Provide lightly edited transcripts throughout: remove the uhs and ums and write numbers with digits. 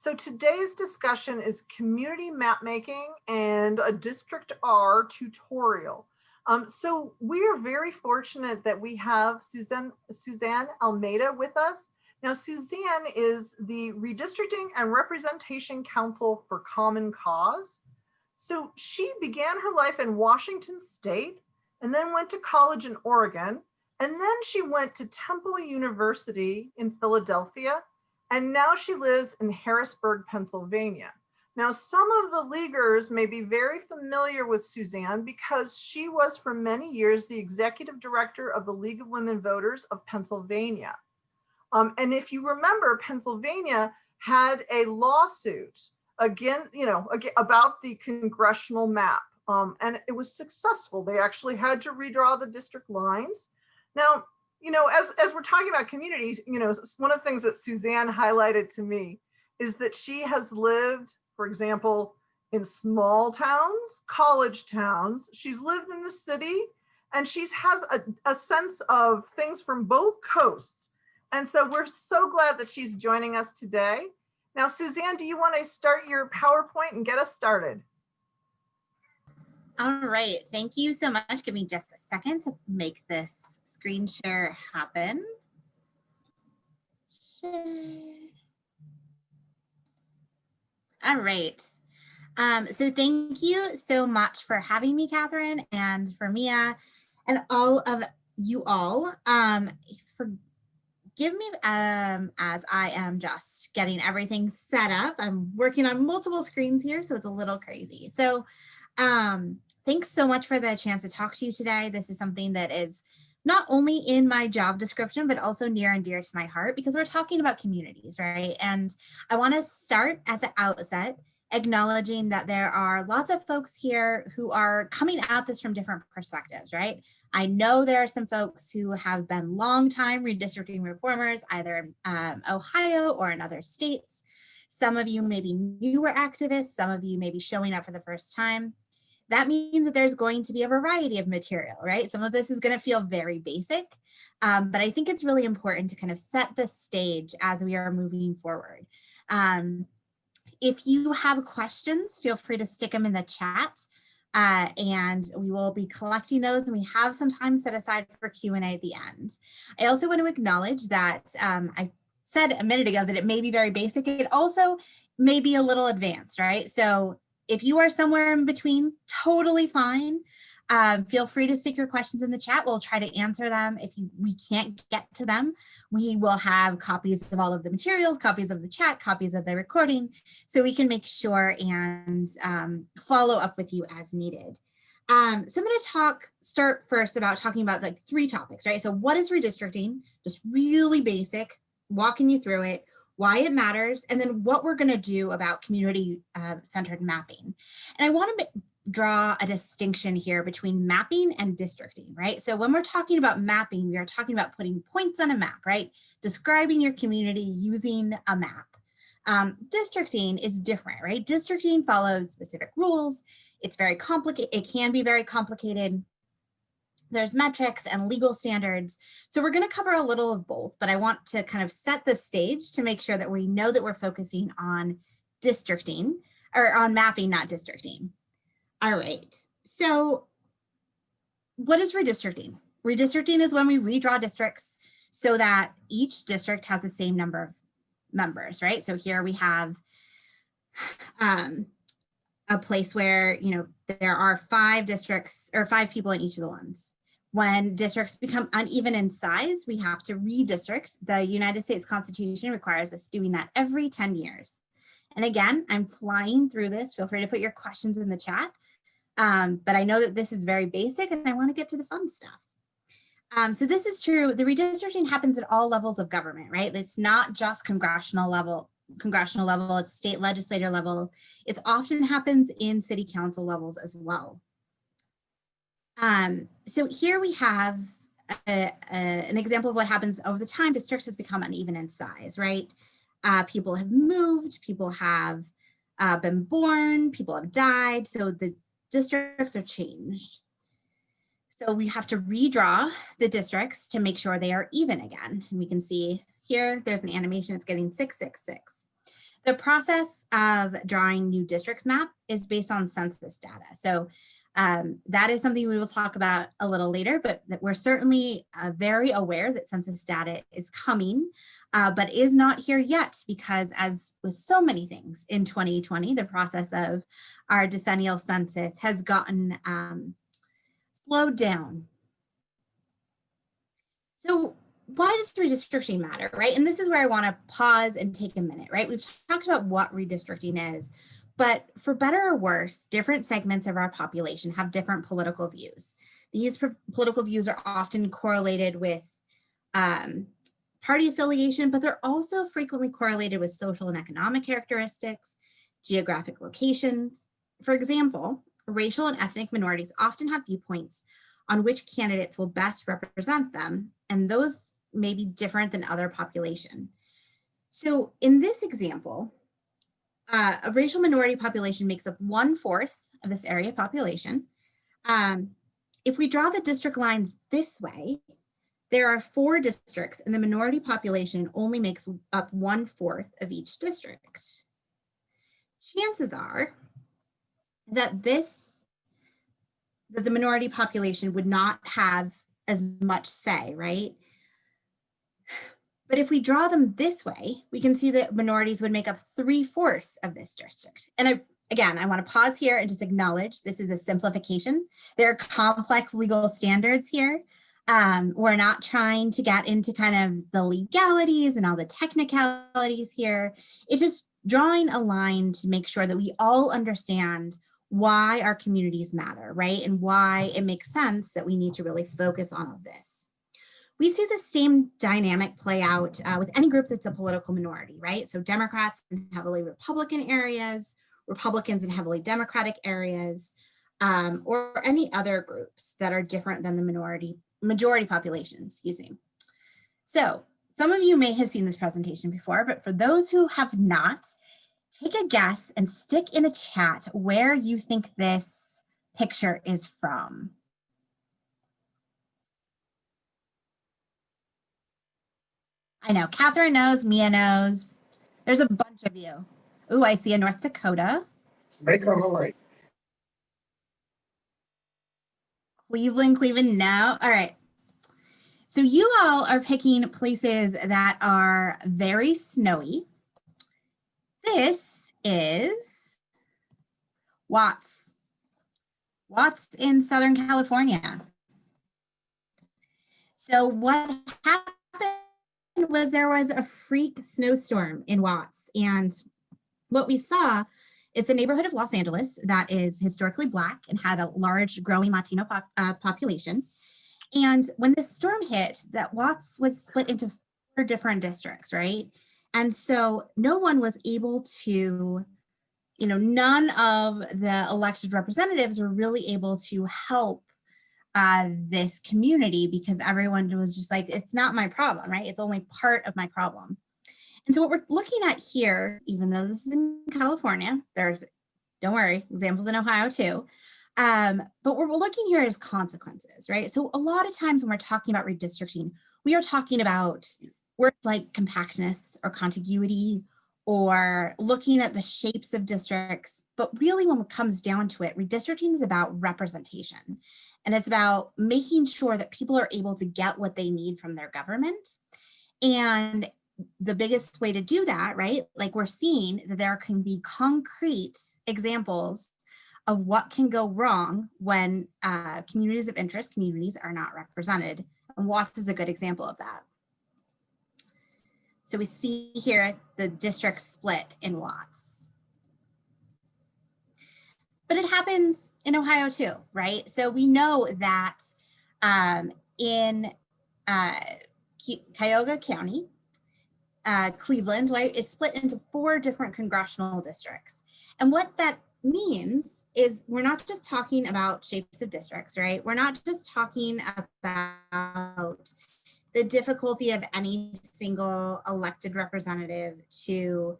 So today's discussion is community map making and a DistrictR tutorial. So we are very fortunate that we have Suzanne Almeida with us. Now, Suzanne is the Redistricting and Representation Council for Common Cause. So she began her life in Washington State and then went to college in Oregon. And then she went to Temple University in Philadelphia. And now she lives in Harrisburg, Pennsylvania. Now, some of the leaguers may be very familiar with Suzanne because she was for many years the executive director of the League of Women Voters of Pennsylvania. And if you remember, Pennsylvania had a lawsuit about the congressional map, and it was successful. They actually had to redraw the district lines. Now, as we're talking about communities, one of the things that Suzanne highlighted to me is that she has lived, for example, in small towns, college towns. She's lived in the city, and she has a sense of things from both coasts. And so we're so glad that she's joining us today. Now, Suzanne, do you want to start your PowerPoint and get us started? All right, thank you so much. Give me just a second to make this screen share happen. All right, so thank you so much for having me, Catherine, and for Mia, and all of you all. Forgive me as I am just getting everything set up. I'm working on multiple screens here, so it's a little crazy. So thanks so much for the chance to talk to you today. This is something that is not only in my job description, but also near and dear to my heart because we're talking about communities, right? And I want to start at the outset acknowledging that there are lots of folks here who are coming at this from different perspectives, right? I know there are some folks who have been longtime redistricting reformers, either in Ohio or in other states. Some of you may be newer activists, some of you may be showing up for the first time. That means that there's going to be a variety of material, right? Some of this is going to feel very basic, but I think it's really important to kind of set the stage as we are moving forward. If you have questions, feel free to stick them in the chat and we will be collecting those, and we have some time set aside for Q&A at the end. I also want to acknowledge that I said a minute ago that it may be very basic. It also may be a little advanced, right? So if you are somewhere in between, totally fine. Feel free to stick your questions in the chat. We'll try to answer them. If we can't get to them, we will have copies of all of the materials, copies of the chat, copies of the recording, so we can make sure and follow up with you as needed. So I'm going to start first about talking about like 3 topics, right? So what is redistricting? Just really basic, walking you through it, why it matters, and then what we're going to do about community-centered mapping. And I want to draw a distinction here between mapping and districting, right? So when we're talking about mapping, we are talking about putting points on a map, right? Describing your community using a map. Districting is different, right? Districting follows specific rules. It's very complicated. It can be very complicated. There's metrics and legal standards. So we're going to cover a little of both, but I want to kind of set the stage to make sure that we know that we're focusing on districting, or on mapping, not districting. All right, so what is redistricting? Redistricting is when we redraw districts so that each district has the same number of members, right? So here we have a place where, there are 5 districts or 5 people in each of the ones. When districts become uneven in size, we have to redistrict. The United States Constitution requires us doing that every 10 years. And again, I'm flying through this. Feel free to put your questions in the chat. But I know that this is very basic and I want to get to the fun stuff. So this is true. The redistricting happens at all levels of government, right? It's not just congressional level, it's state legislator level. It often happens in city council levels as well. So here we have an example of what happens over the time. Districts has become uneven in size, right? People have moved, people have been born, people have died. So the districts are changed. So we have to redraw the districts to make sure they are even again. And we can see here, there's an animation, it's getting 666. The process of drawing new districts map is based on census data. So that is something we will talk about a little later, but that we're certainly very aware that census data is coming, but is not here yet, because as with so many things in 2020, the process of our decennial census has gotten slowed down. So why does redistricting matter, right? And this is where I want to pause and take a minute, right? We've talked about what redistricting is, but for better or worse, different segments of our population have different political views. These political views are often correlated with party affiliation, but they're also frequently correlated with social and economic characteristics, geographic locations. For example, racial and ethnic minorities often have viewpoints on which candidates will best represent them, and those may be different than other population. So in this example, a racial minority population makes up 1/4 of this area population. If we draw the district lines this way, there are 4 districts and the minority population only makes up 1/4 of each district. Chances are that the minority population would not have as much say, right? But if we draw them this way, we can see that minorities would make up 3/4 of this district. And again, I want to pause here and just acknowledge this is a simplification. There are complex legal standards here. We're not trying to get into kind of the legalities and all the technicalities here. It's just drawing a line to make sure that we all understand why our communities matter, right? And why it makes sense that we need to really focus on all this. We see the same dynamic play out with any group that's a political minority, right? So Democrats in heavily Republican areas, Republicans in heavily Democratic areas, or any other groups that are different than the majority population, excuse me. So some of you may have seen this presentation before, but for those who have not, take a guess and stick in a chat where you think this picture is from. I know, Catherine knows, Mia knows. There's a bunch of you. Ooh, I see a North Dakota. Macon, Hawaii. Cleveland, no. All right. So you all are picking places that are very snowy. This is Watts in Southern California. So what happened was there was a freak snowstorm in Watts, and what we saw, it's a neighborhood of Los Angeles that is historically Black and had a large growing Latino population. And when this storm hit, that Watts was split into 4 different districts, right? And so no one was able to, none of the elected representatives were really able to help this community, because everyone was just like, it's not my problem, right? It's only part of my problem. And so what we're looking at here, even though this is in California, don't worry, examples in Ohio too. But what we're looking here is consequences, right? So a lot of times when we're talking about redistricting, we are talking about words like compactness or contiguity, or looking at the shapes of districts. But really, when it comes down to it, redistricting is about representation. And it's about making sure that people are able to get what they need from their government. And the biggest way to do that, right? Like we're seeing that there can be concrete examples of what can go wrong when communities of interest, communities are not represented. And Watts is a good example of that. So we see here the district split in Watts. But it happens in Ohio too, right? So we know that in Cuyahoga County, Cleveland, right, it's split into 4 different congressional districts. And what that means is we're not just talking about shapes of districts, right? We're not just talking about the difficulty of any single elected representative to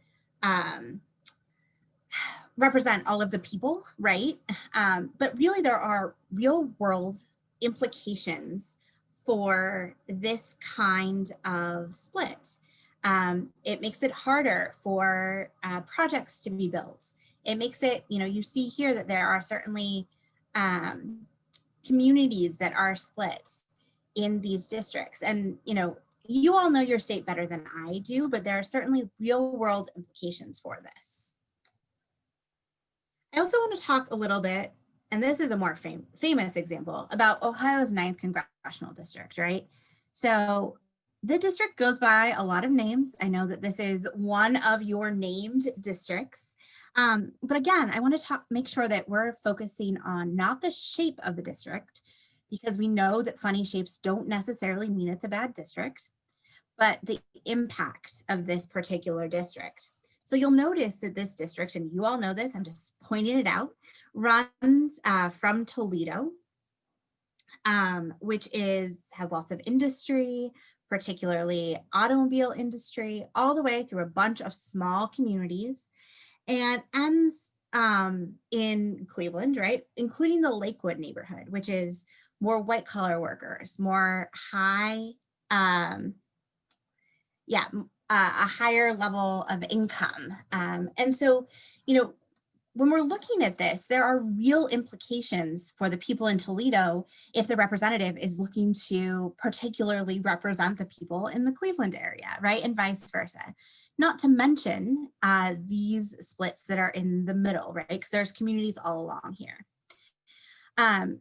represent all of the people, right? But really there are real world implications for this kind of split. It makes it harder for projects to be built. It makes it, you see here that there are certainly communities that are split in these districts. And, you all know your state better than I do, but there are certainly real world implications for this. I also want to talk a little bit, and this is a more famous example, about Ohio's 9th congressional district, right? So the district goes by a lot of names. I know that this is one of your named districts. But again, I want to make sure that we're focusing on not the shape of the district, because we know that funny shapes don't necessarily mean it's a bad district, but the impact of this particular district. So you'll notice that this district, and you all know this, I'm just pointing it out, runs from Toledo, which has lots of industry, particularly automobile industry, all the way through a bunch of small communities, and ends in Cleveland, right? Including the Lakewood neighborhood, which is more white collar workers, more high, a higher level of income. And so, when we're looking at this, there are real implications for the people in Toledo if the representative is looking to particularly represent the people in the Cleveland area, right? And vice versa. Not to mention these splits that are in the middle, right? Because there's communities all along here.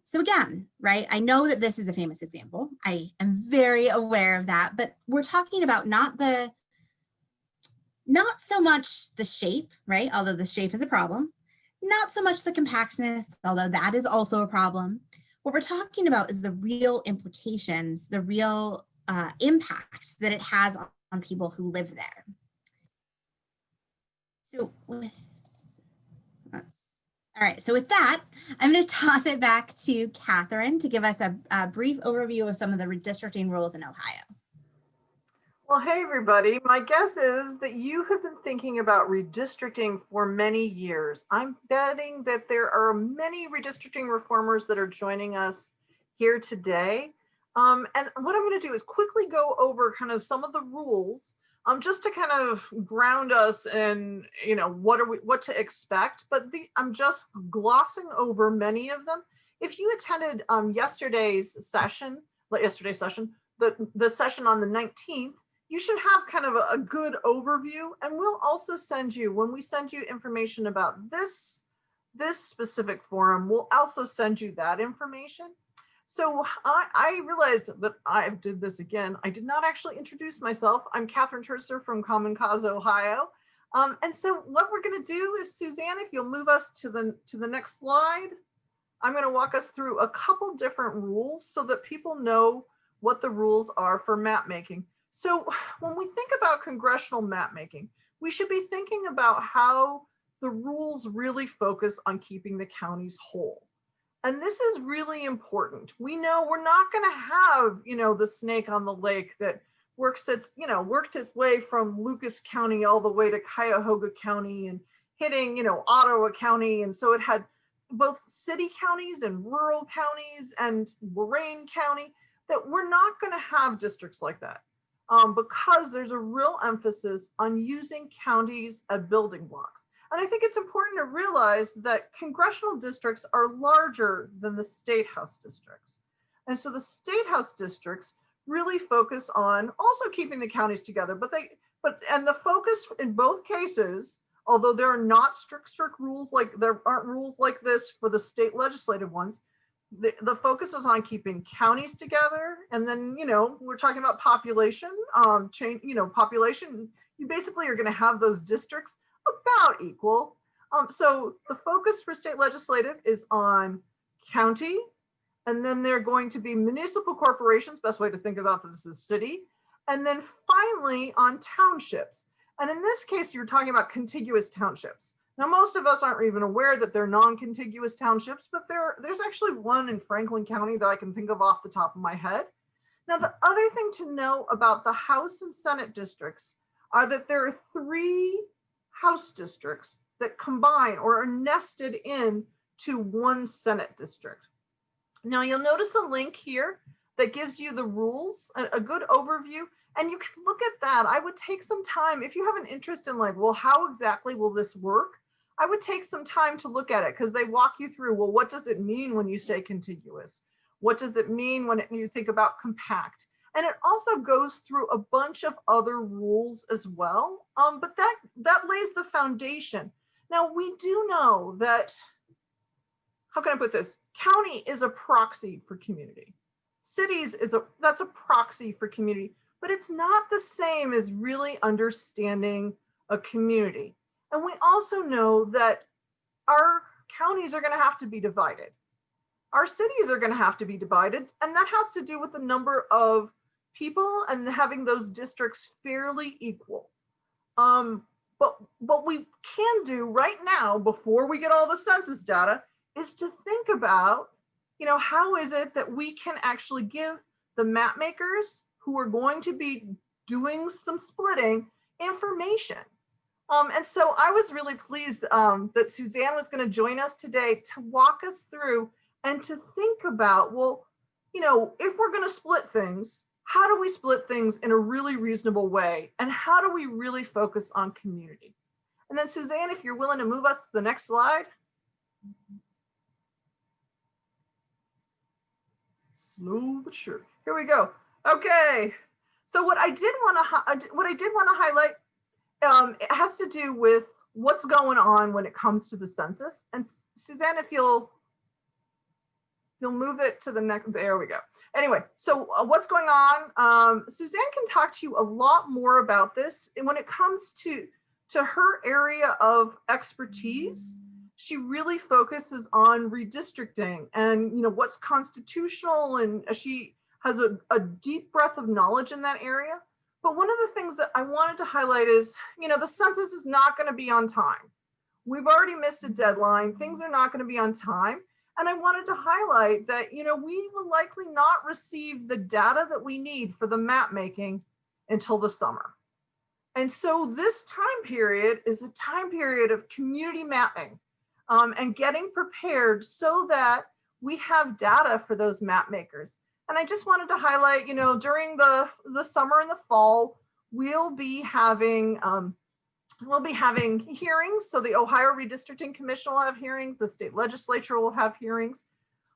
So again, right, I know that this is a famous example. I am very aware of that, but we're talking about not so much the shape, right? Although the shape is a problem. Not so much the compactness, although that is also a problem. What we're talking about is the real implications, the real impact that it has on people who live there. So with that, I'm going to toss it back to Catherine to give us a brief overview of some of the redistricting rules in Ohio. Well, hey, everybody. My guess is that you have been thinking about redistricting for many years. I'm betting that there are many redistricting reformers that are joining us here today. And what I'm going to do is quickly go over kind of some of the rules, just to kind of ground us in, what to expect. But I'm just glossing over many of them. If you attended yesterday's session, the session on the 19th, you should have kind of a good overview, and we'll also send you, when we send you information about this specific forum, we'll also send you that information. So I realized that I did this again. I did not actually introduce myself. I'm Catherine Terser from Common Cause, Ohio. And so what we're going to do is, Suzanne, if you'll move us to the next slide, I'm going to walk us through a couple different rules so that people know what the rules are for map making. So when we think about congressional map making, we should be thinking about how the rules really focus on keeping the counties whole. And this is really important. We know we're not going to have, the snake on the lake that worked its way from Lucas County all the way to Cuyahoga County and hitting, Ottawa County. And so it had both city counties and rural counties and Lorain County, that we're not going to have districts like that. Because there's a real emphasis on using counties as building blocks. And I think it's important to realize that congressional districts are larger than the state house districts. And so the state house districts really focus on also keeping the counties together, and the focus in both cases, although there are not strict rules, like there aren't rules like this for the state legislative ones, the focus is on keeping counties together. And then, we're talking about population, population, you basically are going to have those districts about equal. So the focus for state legislative is on county, and then they're going to be municipal corporations, best way to think about this is city, and then finally on townships. And in this case, you're talking about contiguous townships. Now, most of us aren't even aware that they're non-contiguous townships, but there's actually one in Franklin County that I can think of off the top of my head. Now, the other thing to know about the House and Senate districts are that there are 3 House districts that combine or are nested in to one Senate district. Now, you'll notice a link here that gives you the rules, a good overview, and you can look at that. I would take some time if you have an interest in like, well, how exactly will this work? I would take some time to look at it because they walk you through, well, what does it mean when you say contiguous? What does it mean when you think about compact? And it also goes through a bunch of other rules as well. But that lays the foundation. Now we do know that, how can I put this? County is a proxy for community. Cities that's a proxy for community, but it's not the same as really understanding a community. And we also know that our counties are going to have to be divided. Our cities are going to have to be divided, and that has to do with the number of people and having those districts fairly equal. But what we can do right now, before we get all the census data, is to think about, how is it that we can actually give the map makers who are going to be doing some splitting information. And so I was really pleased that Suzanne was going to join us today to walk us through and to think about, well, if we're going to split things, how do we split things in a really reasonable way? And how do we really focus on community? And then Suzanne, if you're willing to move us to the next slide. Slow but sure. Here we go. Okay. So what I did want to highlight, it has to do with what's going on when it comes to the census. And Suzanne, if you'll move it to the next, there we go. Anyway, so what's going on? Suzanne can talk to you a lot more about this. And when it comes to her area of expertise, she really focuses on redistricting and what's constitutional, and she has a deep breadth of knowledge in that area. But one of the things that I wanted to highlight is, the census is not going to be on time. We've already missed a deadline. Things are not going to be on time. And I wanted to highlight that, we will likely not receive the data that we need for the map making until the summer. And so this time period is a time period of community mapping and getting prepared so that we have data for those map makers. And I just wanted to highlight, during the summer and the fall, we'll be having hearings. So the Ohio Redistricting Commission will have hearings. The state legislature will have hearings.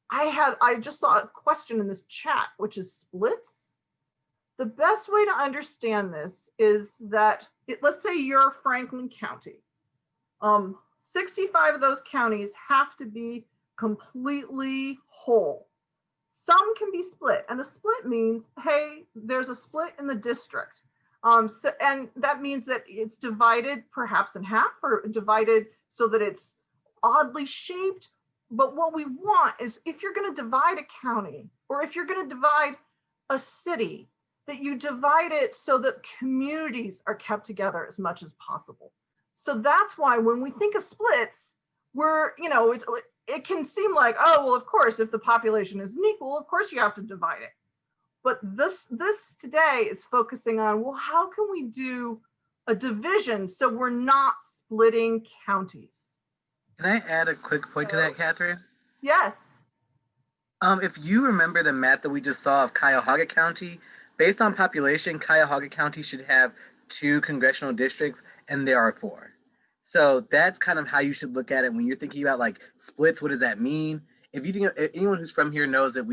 I just saw a question in this chat, which is splits. The best way to understand this is that let's say you're Franklin County. 65 of those counties have to be completely whole. Some can be split, and a split means, hey, there's a split in the district. And that means that it's divided perhaps in half, or divided so that it's oddly shaped. But what we want is, if you're going to divide a county, or if you're going to divide a city, that you divide it so that communities are kept together as much as possible. So that's why when we think of splits, it can seem like, oh, well, of course, if the population isn't equal, of course you have to divide it. But this today is focusing on, well, how can we do a division so we're not splitting counties? Can I add a quick point to that, Catherine? Yes. If you remember the map that we just saw of Cuyahoga County, based on population, Cuyahoga County should have 2 congressional districts, and there are 4. So that's kind of how you should look at it when you're thinking about like splits. What does that mean? If you think, if anyone who's from here knows that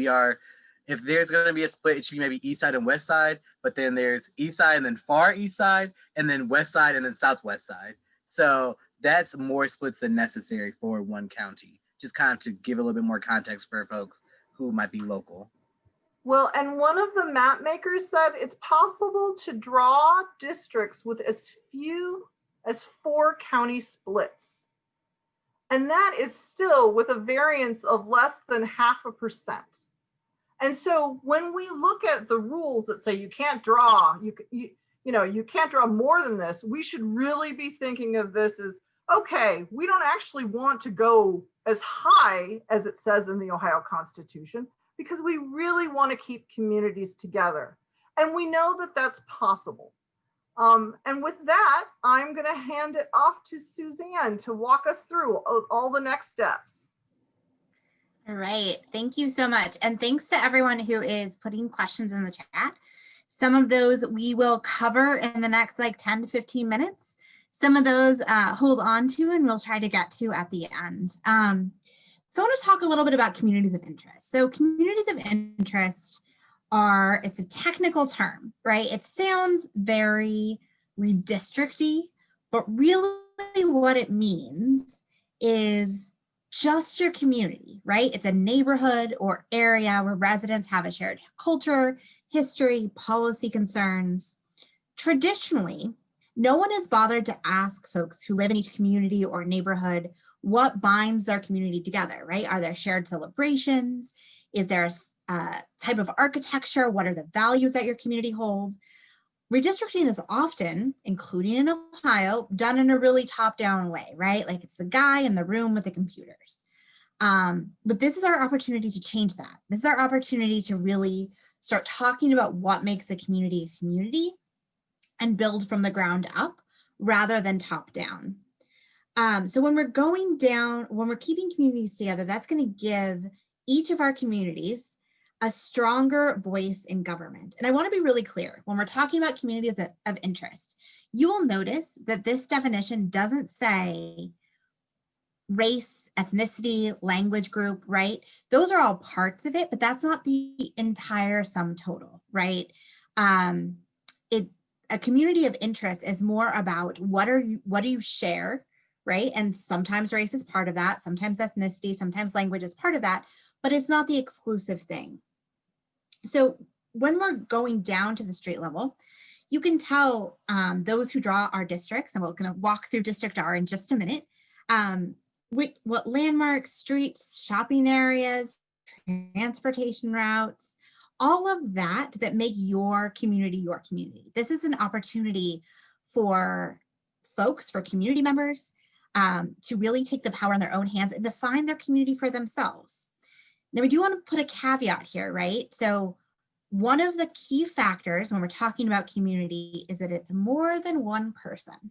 if there's going to be a split, it should be maybe east side and west side, but then there's east side and then far east side, and then west side and then southwest side. So that's more splits than necessary for one county, just kind of to give a little bit more context for folks who might be local. Well, and one of the map makers said it's possible to draw districts with as few as 4 county splits. And that is still with a variance of less than 0.5%. And so when we look at the rules that say you can't draw, you can't draw more than this, we should really be thinking of this as, okay, we don't actually want to go as high as it says in the Ohio Constitution, because we really want to keep communities together. And we know that that's possible. And with that, I'm going to hand it off to Suzanne to walk us through all the next steps. All right, thank you so much. And thanks to everyone who is putting questions in the chat. Some of those we will cover in the next like 10 to 15 minutes. Some of those hold on to and we'll try to get to at the end. So I want to talk a little bit about communities of interest. So communities of interest are, it's a technical term, right? It sounds very redistricty, but really what it means is just your community, right? It's a neighborhood or area where residents have a shared culture, history, policy concerns. Traditionally, no one has bothered to ask folks who live in each community or neighborhood what binds their community together, right? Are there shared celebrations? Is there a type of architecture? What are the values that your community holds? Redistricting is often, including in Ohio, done in a really top-down way, right? Like it's the guy in the room with the computers. But this is our opportunity to change that. This is our opportunity to really start talking about what makes a community and build from the ground up rather than top down. So when we're going down, when we're keeping communities together, that's going to give each of our communities a stronger voice in government. And I want to be really clear, when we're talking about communities of interest, you will notice that this definition doesn't say race, ethnicity, language group, right? Those are all parts of it, but that's not the entire sum total, right? A community of interest is more about what do you share, right? And sometimes race is part of that, sometimes ethnicity, sometimes language is part of that, but it's not the exclusive thing. So when we're going down to the street level, you can tell those who draw our districts, and we're going to walk through DistrictR in just a minute, what landmarks, streets, shopping areas, transportation routes, all of that make your community your community. This is an opportunity for folks, for community members, to really take the power in their own hands and define their community for themselves. Now, we do want to put a caveat here, right? So one of the key factors when we're talking about community is that it's more than one person,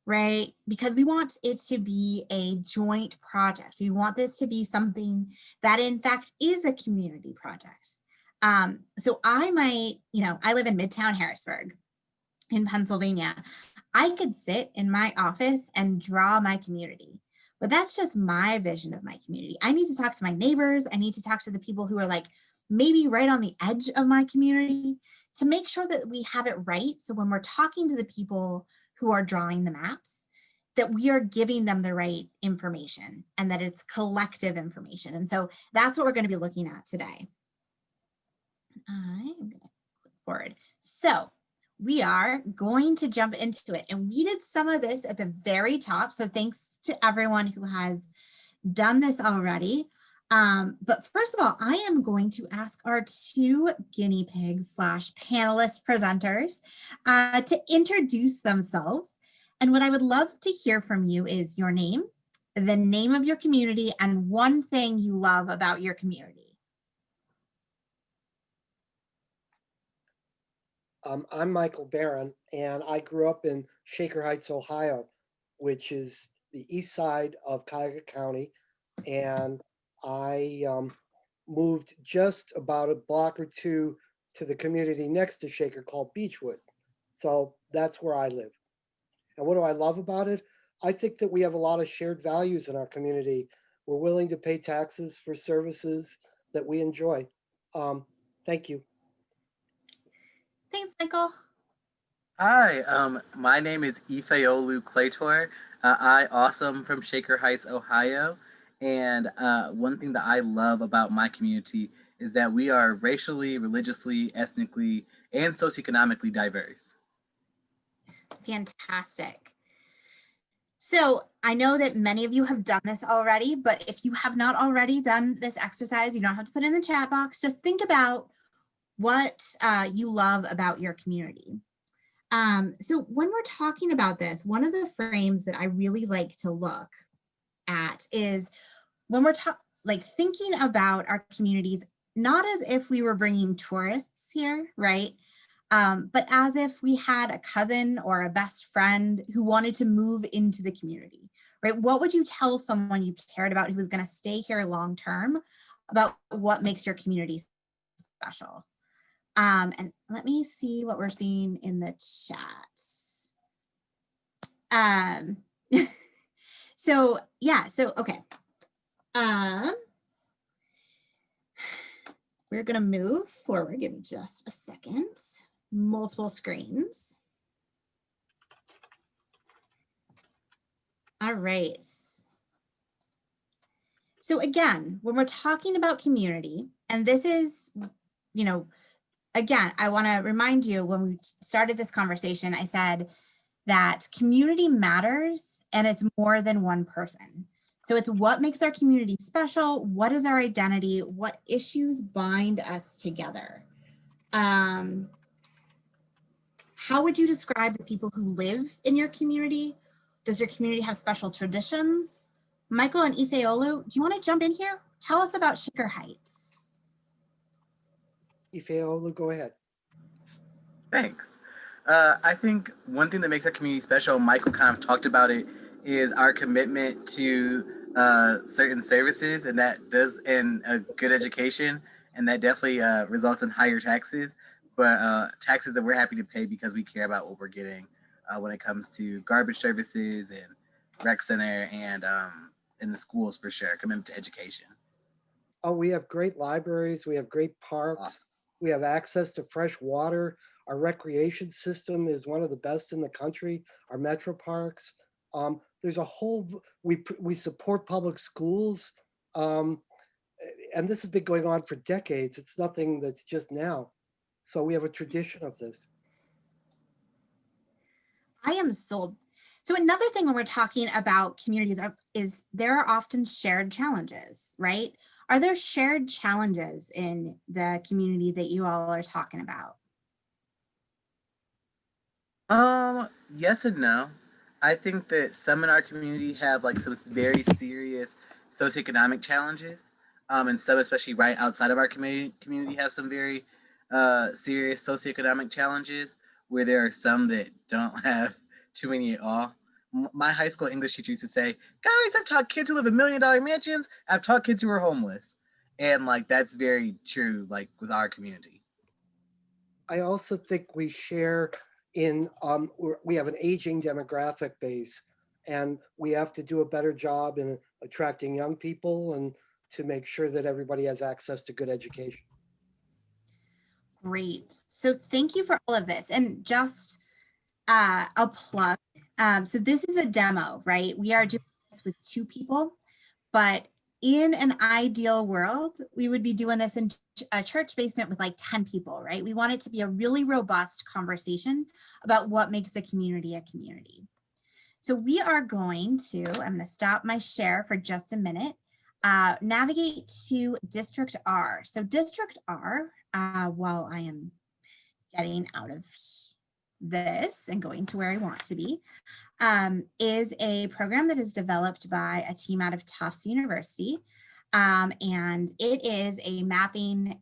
right? Because we want it to be a joint project. We want this to be something that in fact is a community project. So I might, I live in Midtown Harrisburg in Pennsylvania. I could sit in my office and draw my community, but that's just my vision of my community. I need to talk to my neighbors. I need to talk to the people who are like maybe right on the edge of my community to make sure that we have it right. So when we're talking to the people who are drawing the maps, that we are giving them the right information and that it's collective information. And so that's what we're going to be looking at today. I'm going to click forward. So we are going to jump into it. And we did some of this at the very top. So thanks to everyone who has done this already. But first of all, I am going to ask our two guinea pigs / panelist presenters to introduce themselves. And what I would love to hear from you is your name, the name of your community, and one thing you love about your community. I'm Michael Barron, and I grew up in Shaker Heights, Ohio, which is the east side of Cuyahoga County. And I moved just about a block or two to the community next to Shaker called Beechwood. So that's where I live. And what do I love about it? I think that we have a lot of shared values in our community. We're willing to pay taxes for services that we enjoy. Thank you. Thanks, Michael. Hi, my name is Ifeolu Claytor. I also am from Shaker Heights, Ohio. And one thing that I love about my community is that we are racially, religiously, ethnically, and socioeconomically diverse. Fantastic. So I know that many of you have done this already, but if you have not already done this exercise, you don't have to put it in the chat box. Just think about what you love about your community. So when we're talking about this, one of the frames that I really like to look at is when we're thinking about our communities, not as if we were bringing tourists here, right? But as if we had a cousin or a best friend who wanted to move into the community, right? What would you tell someone you cared about who was going to stay here long term about what makes your community special? And let me see what we're seeing in the chats. So yeah, so okay. We're gonna move forward. Give me just a second. Multiple screens. All right. So again, when we're talking about community, and this is, you know, again, I want to remind you when we started this conversation, I said that community matters and it's more than one person. So it's what makes our community special, what is our identity, what issues bind us together. How would you describe the people who live in your community? Does your community have special traditions? Michael and Ifeolu, do you want to jump in here? Tell us about Shaker Heights. Ifeolu, go ahead. Thanks. I think one thing that makes our community special, Michael kind of talked about it, is our commitment to certain services, and that does in a good education, and that definitely results in higher taxes, but taxes that we're happy to pay because we care about what we're getting when it comes to garbage services and rec center and in the schools for sure, commitment to education. Oh, we have great libraries. We have great parks. Awesome. We have access to fresh water. Our recreation system is one of the best in the country. Our metro parks. There's a whole, we support public schools. And this has been going on for decades. It's nothing that's just now. So we have a tradition of this. I am sold. So another thing when we're talking about communities is there are often shared challenges, right? Are there shared challenges in the community that you all are talking about? Yes and no. I think that some in our community have like some very serious socioeconomic challenges, and some, especially right outside of our community, have some very serious socioeconomic challenges. Where there are some that don't have too many at all. My high school English teacher used to say, "Guys, I've taught kids who live in $1 million mansions. I've taught kids who are homeless," and like that's very true. Like with our community. I also think we share in, we have an aging demographic base, and we have to do a better job in attracting young people and to make sure that everybody has access to good education. Great. So thank you for all of this. And just a plug. So this is a demo, right? We are doing this with 2 people, but in an ideal world, we would be doing this in a church basement with like 10 people, right? We want it to be a really robust conversation about what makes a community. So we are going to, I'm going to stop my share for just a minute, navigate to DistrictR. So DistrictR, while I am getting out of this and going to where I want to be, is a program that is developed by a team out of Tufts University. And it is a mapping,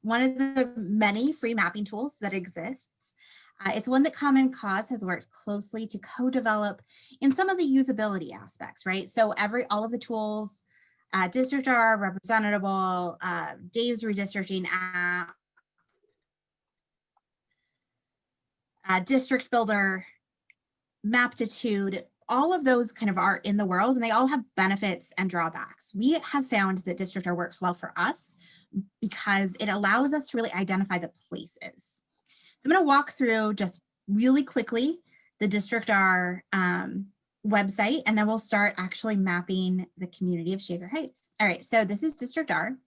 one of the many free mapping tools that exists. It's one that Common Cause has worked closely to co-develop in some of the usability aspects, right? So all of the tools, DistrictR, Representable, Dave's redistricting app, District Builder, Maptitude, all of those kind of are in the world and they all have benefits and drawbacks. We have found that DistrictR works well for us because it allows us to really identify the places. So I'm going to walk through just really quickly the DistrictR website, and then we'll start actually mapping the community of Shaker Heights. All right, so this is DistrictR.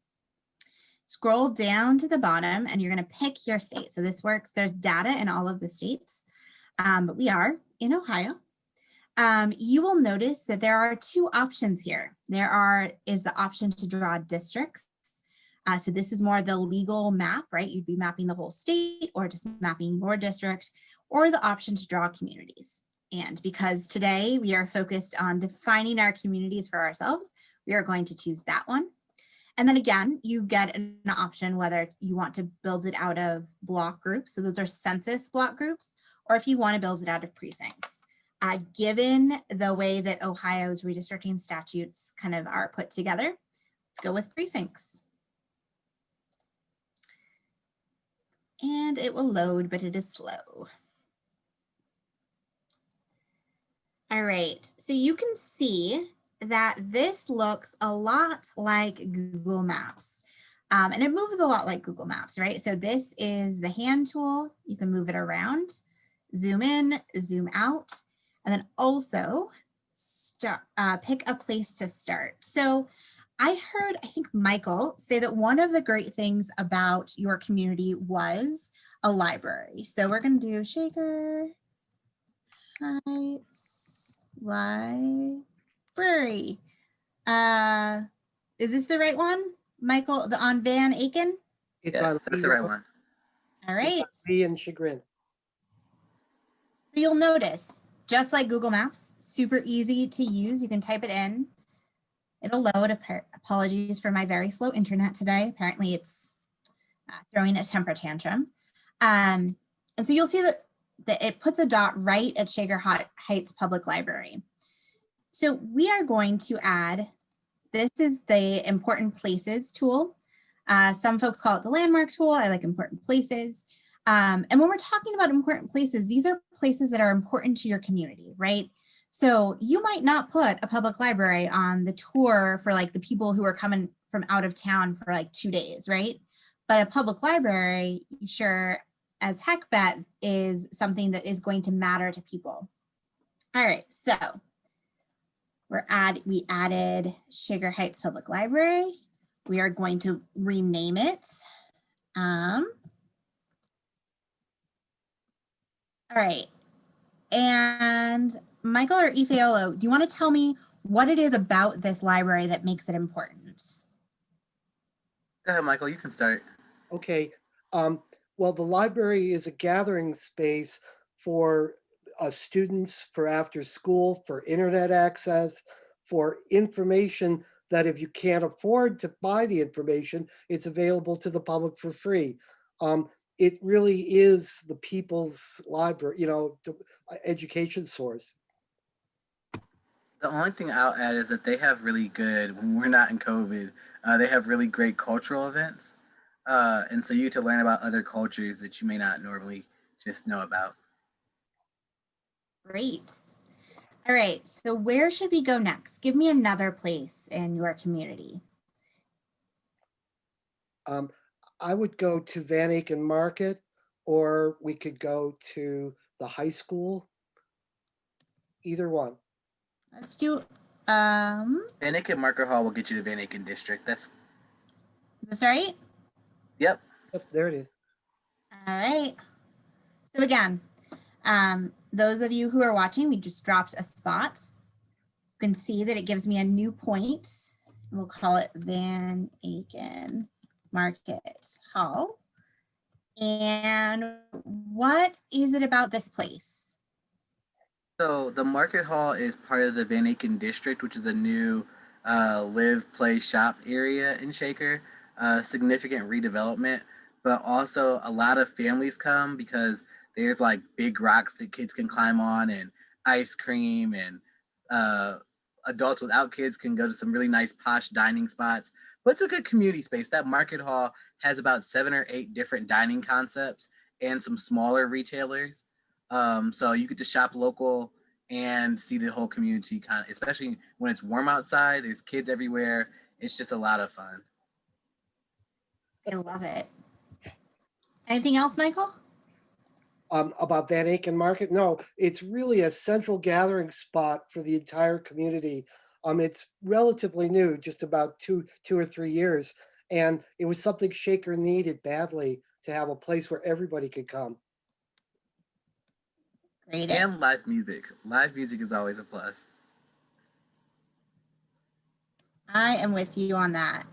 Scroll down to the bottom and you're going to pick your state. So this works, there's data in all of the states, but we are in Ohio. You will notice that there are 2 options here. There is the option to draw districts. So this is more the legal map, right? You'd be mapping the whole state or just mapping your district, or the option to draw communities. And because today we are focused on defining our communities for ourselves, we are going to choose that one. And then again, you get an option whether you want to build it out of block groups. So those are census block groups, or if you want to build it out of precincts. Given the way that Ohio's redistricting statutes kind of are put together, let's go with precincts. And it will load, but it is slow. All right, so you can see that this looks a lot like Google Maps. And it moves a lot like Google Maps, right? So this is the hand tool. You can move it around, zoom in, zoom out, and then also pick a place to start. So I heard, I think Michael say that one of the great things about your community was a library. So we're going to do Shaker Heights Library. Is this the right one, Michael? The on Van Aken? It's Yes, on that's the right one. All right. B and Chagrin. So you'll notice, just like Google Maps, super easy to use. You can type it in. It'll load. Apologies for my very slow internet today. Apparently it's throwing a temper tantrum. And so you'll see that it puts a dot right at Shaker Heights Public Library. So we are going to add, this is the important places tool. Some folks call it the landmark tool. I like important places. And when we're talking about important places, these are places that are important to your community, right? So you might not put a public library on the tour for like the people who are coming from out of town for like 2 days, right? But a public library, sure as heck bet, is something that is going to matter to people. All right, so we added Shaker Heights Public Library. We are going to rename it. All right, and Michael or Ifeolo, do you want to tell me what it is about this library that makes it important? Go ahead, Michael, you can start. Okay. Well, the library is a gathering space for students, for after school, for internet access, for information that if you can't afford to buy the information, it's available to the public for free. It really is the people's library, education source. The only thing I'll add is that they have really good, when we're not in COVID, they have really great cultural events. And so you get to learn about other cultures that you may not normally just know about. Great. All right, so where should we go next? Give me another place in your community. I would go to Van Aken Market, or we could go to the high school. Either one. Let's do, Van Aken Marker Hall will get you to Van Aken District. Is this right? Yep. Yep, there it is. All right. So again, those of you who are watching, we just dropped a spot. You can see that it gives me a new point. We'll call it Van Aken Market Hall. And what is it about this place? So the Market Hall is part of the Van Aken District, which is a new live, play, shop area in Shaker. Significant redevelopment, but also a lot of families come because there's like big rocks that kids can climb on and ice cream, and adults without kids can go to some really nice posh dining spots. But it's a good community space. That Market Hall has about 7 or 8 different dining concepts and some smaller retailers. So you get to shop local and see the whole community, especially when it's warm outside. There's kids everywhere. It's just a lot of fun. I love it. Anything else, Michael? About Van Aken Market? No, it's really a central gathering spot for the entire community. It's relatively new, just about two or 3 years. And it was something Shaker needed badly, to have a place where everybody could come. Great. And live music. Live music is always a plus. I am with you on that.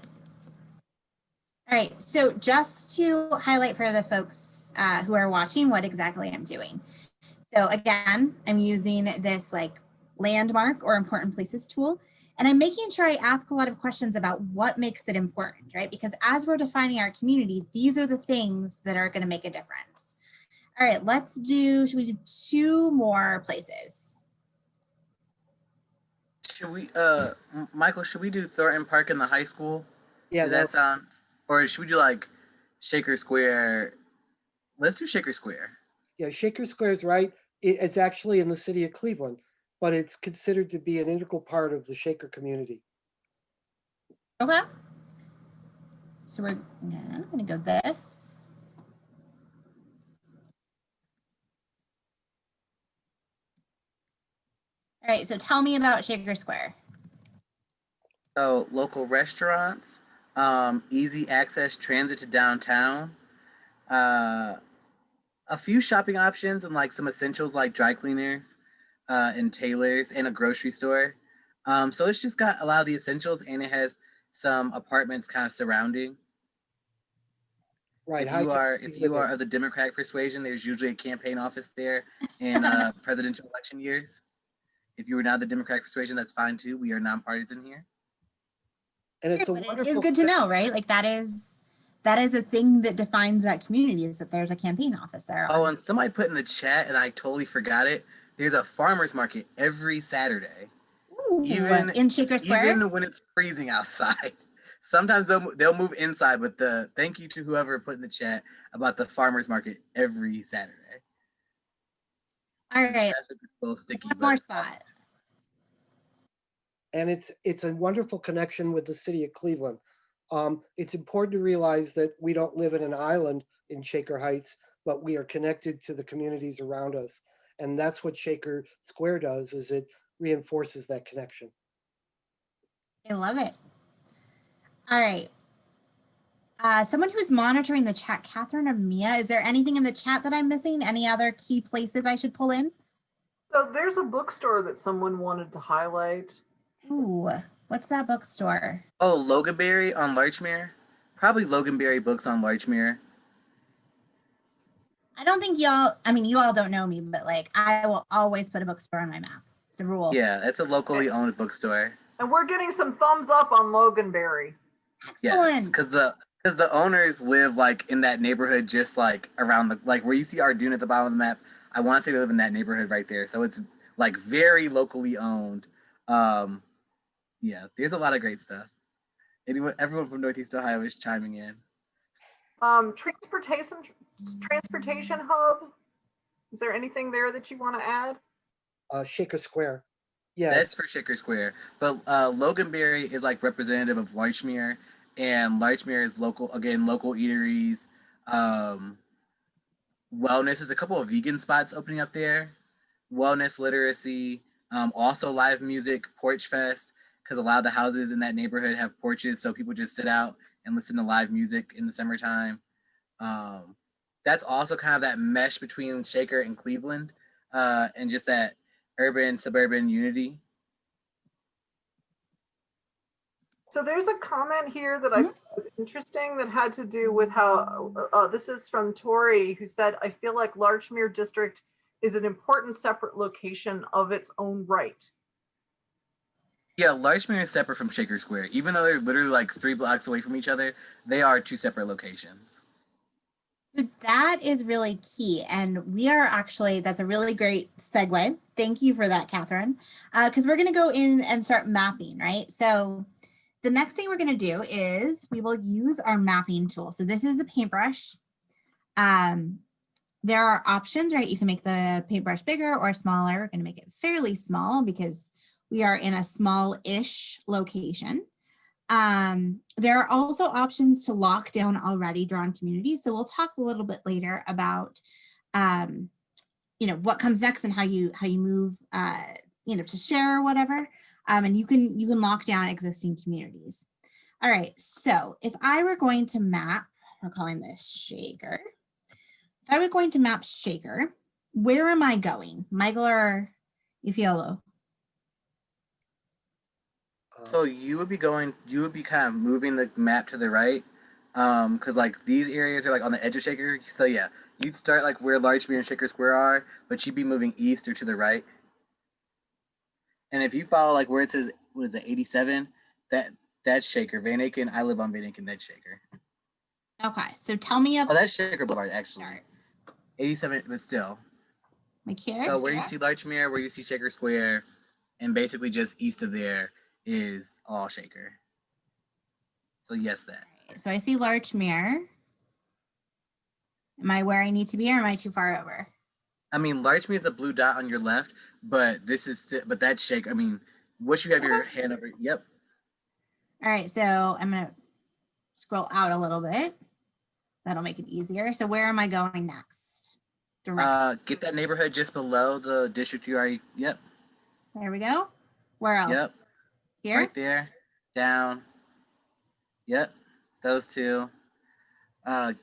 All right, so just to highlight for the folks who are watching what exactly I'm doing. So again, I'm using this like landmark or important places tool, and I'm making sure I ask a lot of questions about what makes it important, right? Because as we're defining our community, these are the things that are gonna make a difference. All right, should we do 2 more places? Should we, Michael, should we do Thornton Park in the high school? Yeah, Does that sound, or should we do like Shaker Square? Let's do Shaker Square. yeah, Shaker Square is right. It's actually in the city of Cleveland, but it's considered to be an integral part of the Shaker community. Okay. So we're gonna go this. All right, so tell me about Shaker Square. So local restaurants, easy access transit to downtown, a few shopping options and like some essentials like dry cleaners and tailors and a grocery store. So it's just got a lot of the essentials and it has some apartments kind of surrounding. Right. If you are of the Democratic persuasion, there's usually a campaign office there in presidential election years. If you were not the Democratic persuasion, that's fine too. We are nonpartisan here. And it's a But wonderful. it is good to know, right? Like that is a thing that defines that community, is that there's a campaign office there. Oh, and somebody put in the chat, and I totally forgot it. There's a farmer's market every Saturday. Ooh, even in Shaker Square? Even when it's freezing outside. Sometimes they'll move inside, but thank you to whoever put in the chat about the farmer's market every Saturday. All right. That's a little sticky. One more spot. And it's a wonderful connection with the city of Cleveland. It's important to realize that we don't live in an island in Shaker Heights, but we are connected to the communities around us. And that's what Shaker Square does, is it reinforces that connection. I love it. All right. Someone who's monitoring the chat, Catherine or Mia, is there anything in the chat that I'm missing? Any other key places I should pull in? So there's a bookstore that someone wanted to highlight. Ooh, what's that bookstore? Oh, Loganberry on Larchmere? Probably Loganberry Books on Larchmere. I don't think y'all, I mean, you all don't know me, but like I will always put a bookstore on my map. It's a rule. Yeah, it's a locally owned bookstore. And we're getting some thumbs up on Loganberry. Excellent. Because the owners live like in that neighborhood, just like around the, like where you see our dune at the bottom of the map. I want to say they live in that neighborhood right there. So it's like very locally owned. Yeah, there's a lot of great stuff. Everyone from Northeast Ohio is chiming in. Transportation hub. Is there anything there that you want to add? Shaker Square. Yes. That's for Shaker Square. But Loganberry is like representative of Larchmere, and Larchmere is local eateries. Wellness, is a couple of vegan spots opening up there. Wellness, literacy, also live music, Porch Fest, because a lot of the houses in that neighborhood have porches, so people just sit out and listen to live music in the summertime. That's also kind of that mesh between Shaker and Cleveland, and just that urban suburban unity. So there's a comment here that I thought was interesting that had to do with how this is from Tori, who said, I feel like Larchmere District is an important separate location of its own right. Yeah, Larchmere is separate from Shaker Square. Even though they're literally like 3 blocks away from each other, they are 2 separate locations. So that is really key. And we are actually, that's a really great segue. Thank you for that, Catherine. Because we're going to go in and start mapping, right? So the next thing we're going to do is we will use our mapping tool. So this is a paintbrush. There are options, right? You can make the paintbrush bigger or smaller. We're going to make it fairly small because we are in a small-ish location. There are also options to lock down already drawn communities. So we'll talk a little bit later about, what comes next and how you move, to share or whatever. And you can lock down existing communities. All right. So if I were going to map, we're calling this Shaker. If I were going to map Shaker, where am I going, Michael or Ifiolo? So you would be kind of moving the map to the right, because like these areas are like on the edge of Shaker. So yeah, you'd start like where Larchmere and Shaker Square are, but you'd be moving east or to the right. And if you follow like where it says, what is it, 87, that's Shaker. Van Aken, I live on Van Aken, that's Shaker. Okay, so tell me Oh, that's Shaker Boulevard actually. 87, but still. Like here? So where you see Larchmere, where you see Shaker Square, And basically just east of there is all Shaker. So yes, that. So I see Larchmere. Am I where I need to be, or am I too far over? I mean, Larchmere is the blue dot on your left, but this is but that's Shaker. I mean, once you have your hand over, yep. All right, so I'm gonna scroll out a little bit. That'll make it easier. So where am I going next? Get that neighborhood just below the district you already. Yep. There we go. Where else? Yep. Here. Right there. Down. Yep. Those two.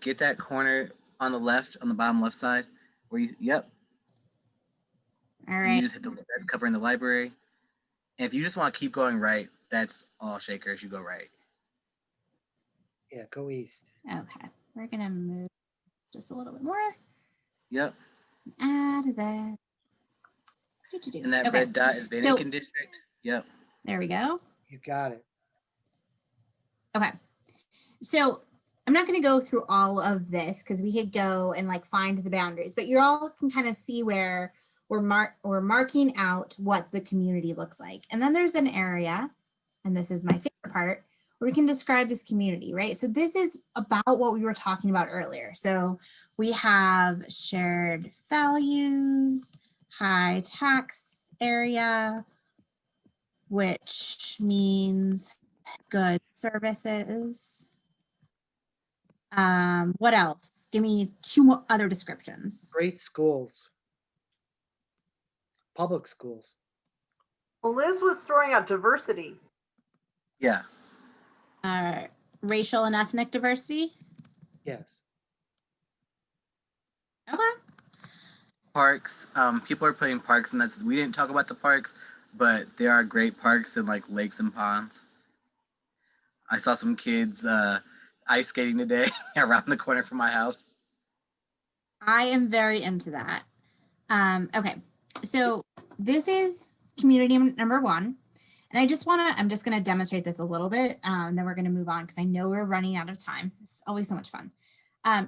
Get that corner on the left, on the bottom left side, where you. Yep. All And right. you just hit that's covering the library. And if you just want to keep going right, that's all Shakers. You go right. Yeah, go east. Okay. We're gonna move just a little bit more. Yep. Add that. And that red dot is Vatican District. Yep. There we go. You got it. Okay. So I'm not going to go through all of this because we could go and like find the boundaries, but you all can kind of see where we're marking out what the community looks like. And then there's an area, and this is my favorite part, where we can describe this community, right? So this is about what we were talking about earlier. So we have shared values, high tax area, which means good services. What else? Give me two more other descriptions. Great schools. Public schools. Well, Liz was throwing out diversity. Yeah. Racial and ethnic diversity. Yes. Okay. Parks. People are putting parks, and we didn't talk about the parks, but there are great parks in like lakes and ponds. I saw some kids ice skating today around the corner from my house. I am very into that. Okay, so this is community number one. And I'm just going to demonstrate this a little bit, and then we're going to move on because I know we're running out of time. It's always so much fun.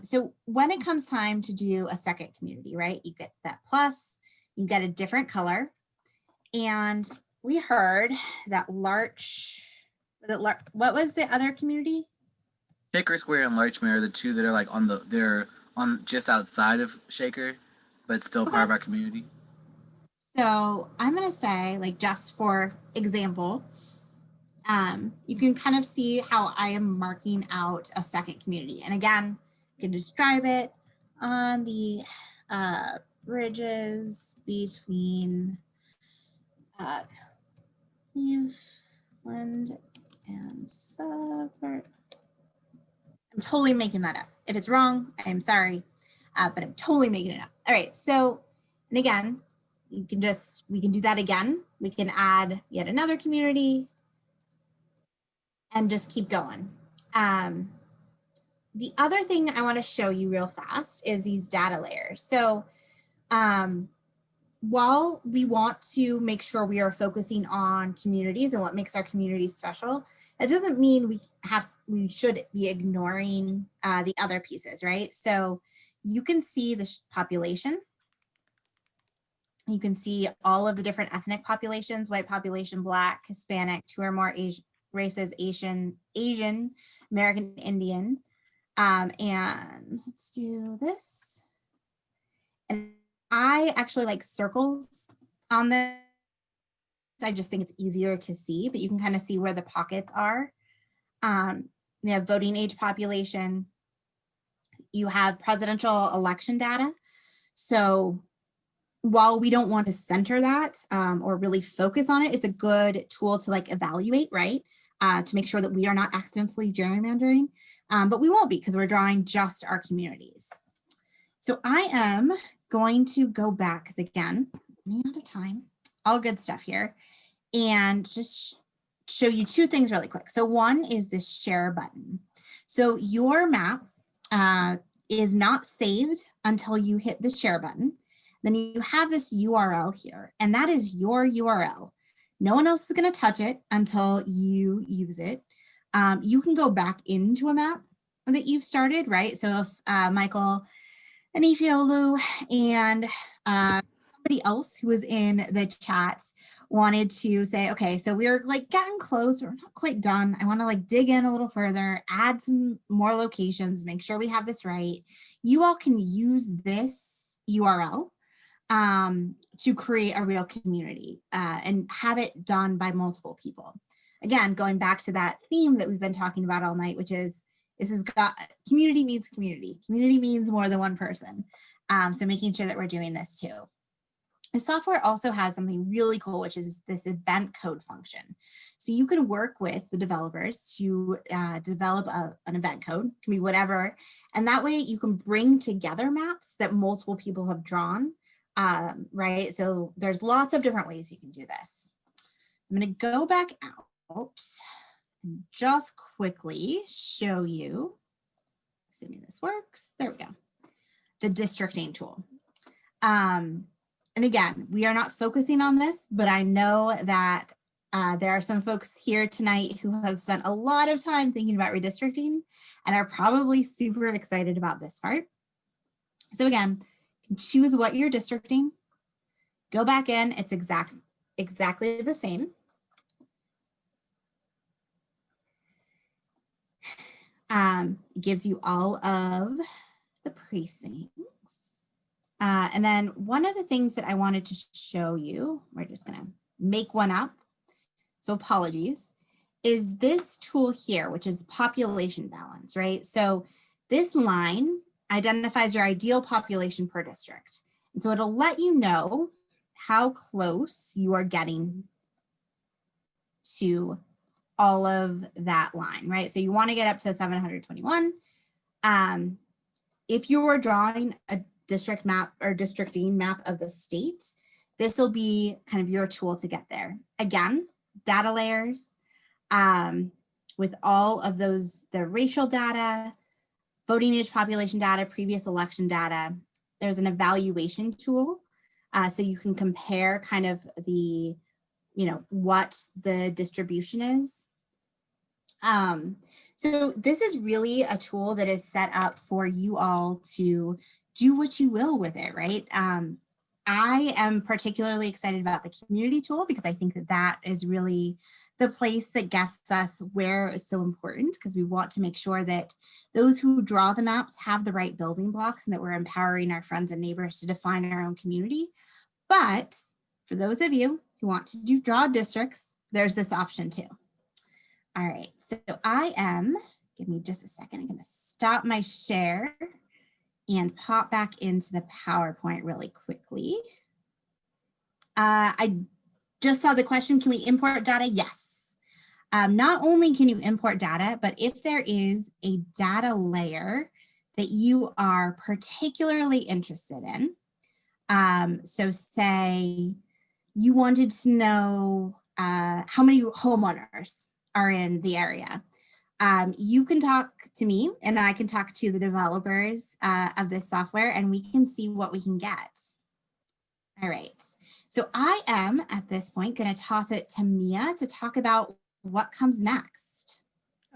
So when it comes time to do a second community, right, you get that plus, you get a different color. And we heard that what was the other community? Shaker Square and Larchmere are the two that are like they're on just outside of Shaker, but still part of our community. So I'm going to say, like, just for example, you can kind of see how I am marking out a second community. And again, you can describe it on the bridges between Cleveland and Suburb. I'm totally making that up. If it's wrong, I'm sorry, but I'm totally making it up. All right, so, and again, we can do that again. We can add yet another community and just keep going. The other thing I want to show you real fast is these data layers. So while we want to make sure we are focusing on communities and what makes our communities special, that doesn't mean we should be ignoring the other pieces, right? So you can see the population. You can see all of the different ethnic populations: white population, Black, Hispanic, two or more races, Asian, American Indian. And let's do this. And I actually like circles on this. I just think it's easier to see, but you can kind of see where the pockets are. You have voting age population. You have presidential election data. So while we don't want to center that or really focus on it, it's a good tool to like evaluate, right? To make sure that we are not accidentally gerrymandering, but we won't be because we're drawing just our communities. So I am going to go back because again, running out of time, all good stuff here, and just show you two things really quick. So one is this share button. So your map is not saved until you hit the share button. Then you have this URL here, and that is your URL. No one else is going to touch it until you use it. You can go back into a map that you've started, right? So if Michael Anifiolu and somebody else who was in the chat wanted to say, okay, so we're like getting close, we're not quite done. I want to like dig in a little further, add some more locations, make sure we have this right. You all can use this URL to create a real community and have it done by multiple people. Again, going back to that theme that we've been talking about all night, which is community means community. Community means more than one person. So making sure that we're doing this too. The software also has something really cool, which is this event code function. So you can work with the developers to develop an event code, it can be whatever. And that way you can bring together maps that multiple people have drawn, right? So there's lots of different ways you can do this. I'm gonna go back out and just quickly show you, assuming this works, there we go, the districting tool. And again, we are not focusing on this, but I know that there are some folks here tonight who have spent a lot of time thinking about redistricting and are probably super excited about this part. So again, you can choose what you're districting, go back in, it's exactly the same. It gives you all of the precincts. And then one of the things that I wanted to show you, we're just gonna make one up, so apologies, is this tool here, which is population balance, right? So this line identifies your ideal population per district. And so it'll let you know how close you are getting to all of that line, right? So you wanna get up to 721. If you were drawing a district map or districting map of the state, this will be kind of your tool to get there. Again, data layers with all of those, the racial data, voting age population data, previous election data. There's an evaluation tool. So you can compare kind of the, what the distribution is. So this is really a tool that is set up for you all to do what you will with it, right? I am particularly excited about the community tool because I think that that is really the place that gets us where it's so important, because we want to make sure that those who draw the maps have the right building blocks and that we're empowering our friends and neighbors to define our own community. But for those of you who want to draw districts, there's this option too. All right, so give me just a second, I'm gonna stop my share and pop back into the PowerPoint really quickly. I just saw the question, can we import data? Yes. Not only can you import data, but if there is a data layer that you are particularly interested in, so say you wanted to know how many homeowners are in the area, you can talk to me and I can talk to the developers of this software and we can see what we can get. All right, so I am at this point going to toss it to Mia to talk about what comes next.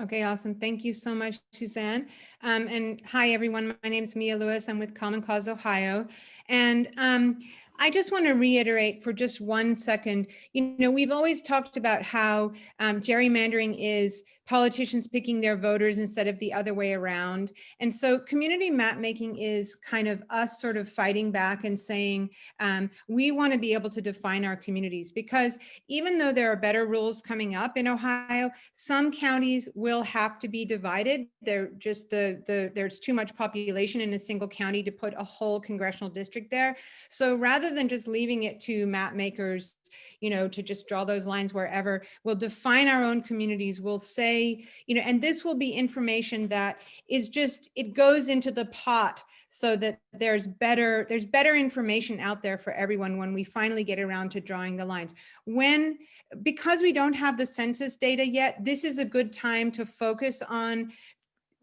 Okay, awesome. Thank you so much, Suzanne. And hi, everyone. My name is Mia Lewis. I'm with Common Cause Ohio. And I just want to reiterate for just 1 second, we've always talked about how gerrymandering is politicians picking their voters instead of the other way around. And so community map making is kind of us sort of fighting back and saying, we want to be able to define our communities, because even though there are better rules coming up in Ohio, some counties will have to be divided. They're just there's too much population in a single county to put a whole congressional district there. So rather than just leaving it to map makers, to just draw those lines wherever, we'll define our own communities. We'll say, and this will be information that is just, it goes into the pot so that there's better information out there for everyone when we finally get around to drawing the lines. Because we don't have the census data yet, this is a good time to focus on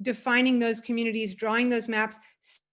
defining those communities, drawing those maps,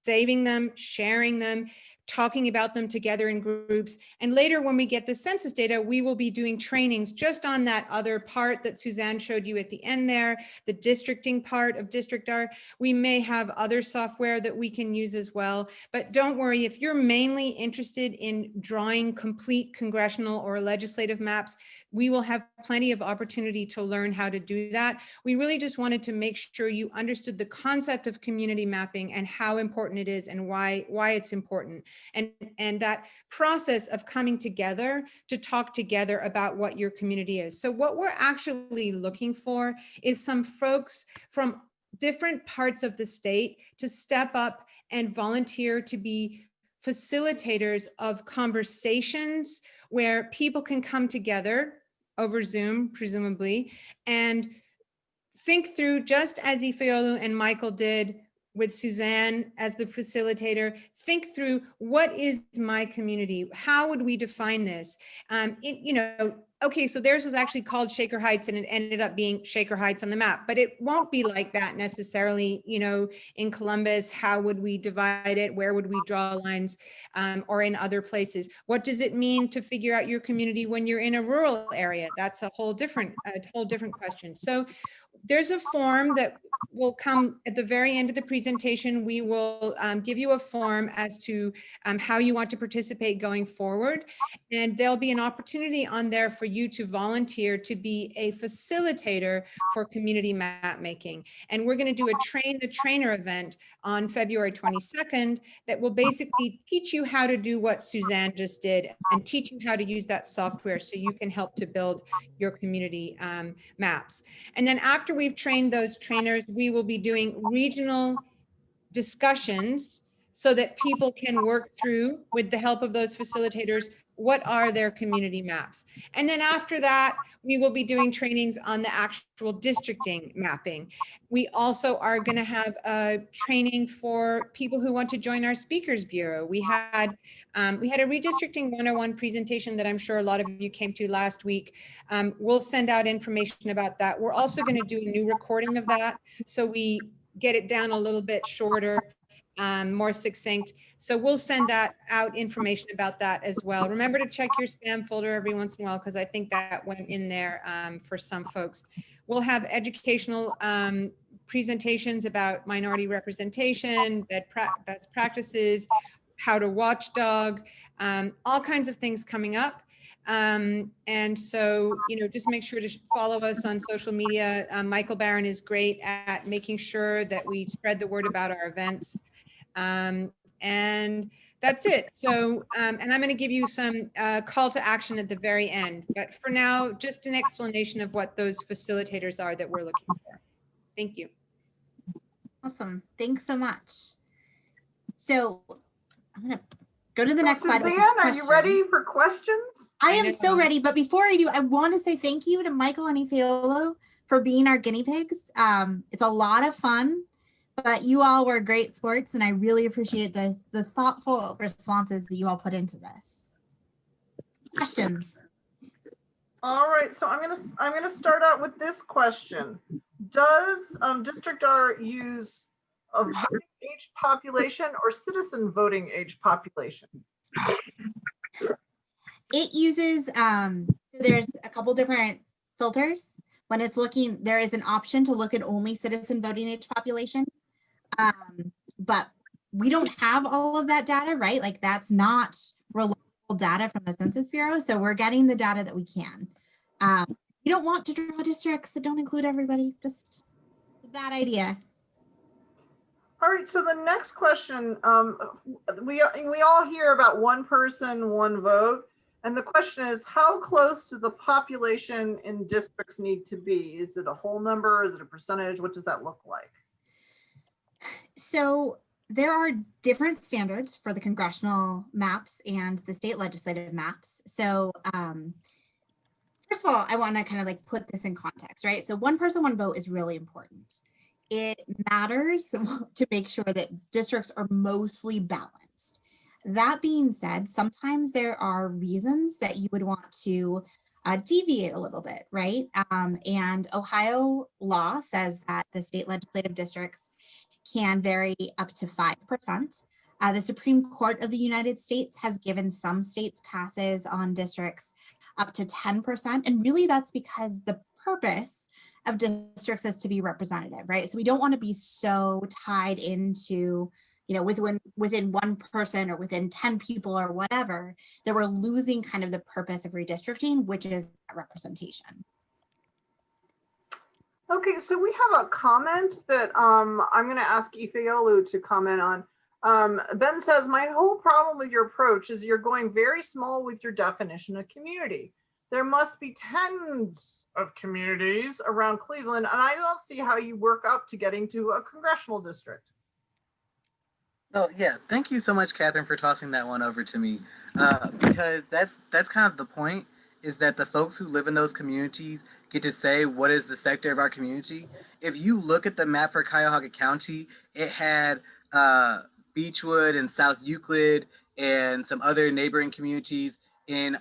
saving them, sharing them, talking about them together in groups. And later when we get the census data, we will be doing trainings just on that other part that Suzanne showed you at the end there, the districting part of DistrictR. We may have other software that we can use as well, but don't worry, if you're mainly interested in drawing complete congressional or legislative maps, we will have plenty of opportunity to learn how to do that. We really just wanted to make sure you understood the concept of community mapping and how important it is and why it's important. And that process of coming together to talk together about what your community is. So what we're actually looking for is some folks from different parts of the state to step up and volunteer to be facilitators of conversations where people can come together over Zoom, presumably, and think through, just as Ifeolu and Michael did with Suzanne as the facilitator, think through, what is my community? How would we define this? Okay, so theirs was actually called Shaker Heights and it ended up being Shaker Heights on the map, but it won't be like that necessarily, in Columbus. How would we divide it? Where would we draw lines, or in other places? What does it mean to figure out your community when you're in a rural area? That's a whole different question. So there's a form that will come at the very end of the presentation. We will give you a form as to how you want to participate going forward. And there'll be an opportunity on there for you to volunteer to be a facilitator for community map making. And we're going to do a train the trainer event on February 22nd that will basically teach you how to do what Suzanne just did and teach you how to use that software so you can help to build your community maps. And then after we've trained those trainers, we will be doing regional discussions so that people can work through, with the help of those facilitators, what are their community maps. And then after that, we will be doing trainings on the actual districting mapping. We also are going to have a training for people who want to join our speakers bureau. We had a redistricting 101 presentation that I'm sure a lot of you came to last week. We'll send out information about that. We're also going to do a new recording of that, so we get it down a little bit shorter, more succinct. So we'll send that out, information about that as well. Remember to check your spam folder every once in a while, because I think that went in there for some folks. We'll have educational presentations about minority representation, best practices, how to watchdog, all kinds of things coming up. And so, just make sure to follow us on social media. Michael Barron is great at making sure that we spread the word about our events. And that's it. So, and I'm going to give you some call to action at the very end. But for now, just an explanation of what those facilitators are that we're looking for. Thank you. Awesome. Thanks so much. So I'm going to go to the next slide. Suzanne, are you ready for questions? I am so ready. But before I do, I want to say thank you to Michael and Ifeolu for being our guinea pigs. It's a lot of fun, but you all were great sports, and I really appreciate the thoughtful responses that you all put into this. Questions? All right, so I'm gonna start out with this question. Does DistrictR use a voting age population or citizen voting age population? It uses, so there's a couple different filters. When it's looking, there is an option to look at only citizen voting age population. But we don't have all of that data, right? Like, that's not reliable data from the Census Bureau. So we're getting the data that we can. We don't want to draw districts that don't include everybody. Just, it's a bad idea. All right, so the next question, we all hear about one person, one vote. And the question is, how close do the population in districts need to be? Is it a whole number? Is it a percentage? What does that look like? So there are different standards for the congressional maps and the state legislative maps. So first of all, I want to kind of like put this in context, right? So one person, one vote is really important. It matters to make sure that districts are mostly balanced. That being said, sometimes there are reasons that you would want to deviate a little bit, right? And Ohio law says that the state legislative districts can vary up to 5%. The Supreme Court of the United States has given some states passes on districts up to 10%. And really that's because the purpose of districts is to be representative, right? So we don't want to be so tied into, you know, within one person or within 10 people or whatever, that we're losing kind of the purpose of redistricting, which is representation. Okay, so we have a comment that I'm going to ask Ifeolu to comment on. Ben says, my whole problem with your approach is you're going very small with your definition of community. There must be tens of communities around Cleveland, and I don't see how you work up to getting to a congressional district. Oh yeah, thank you so much, Catherine, for tossing that one over to me. Because that's kind of the point, is that the folks who live in those communities get to say what is the sector of our community. If you look at the map for Cuyahoga County, it had Beechwood and South Euclid and some other neighboring communities in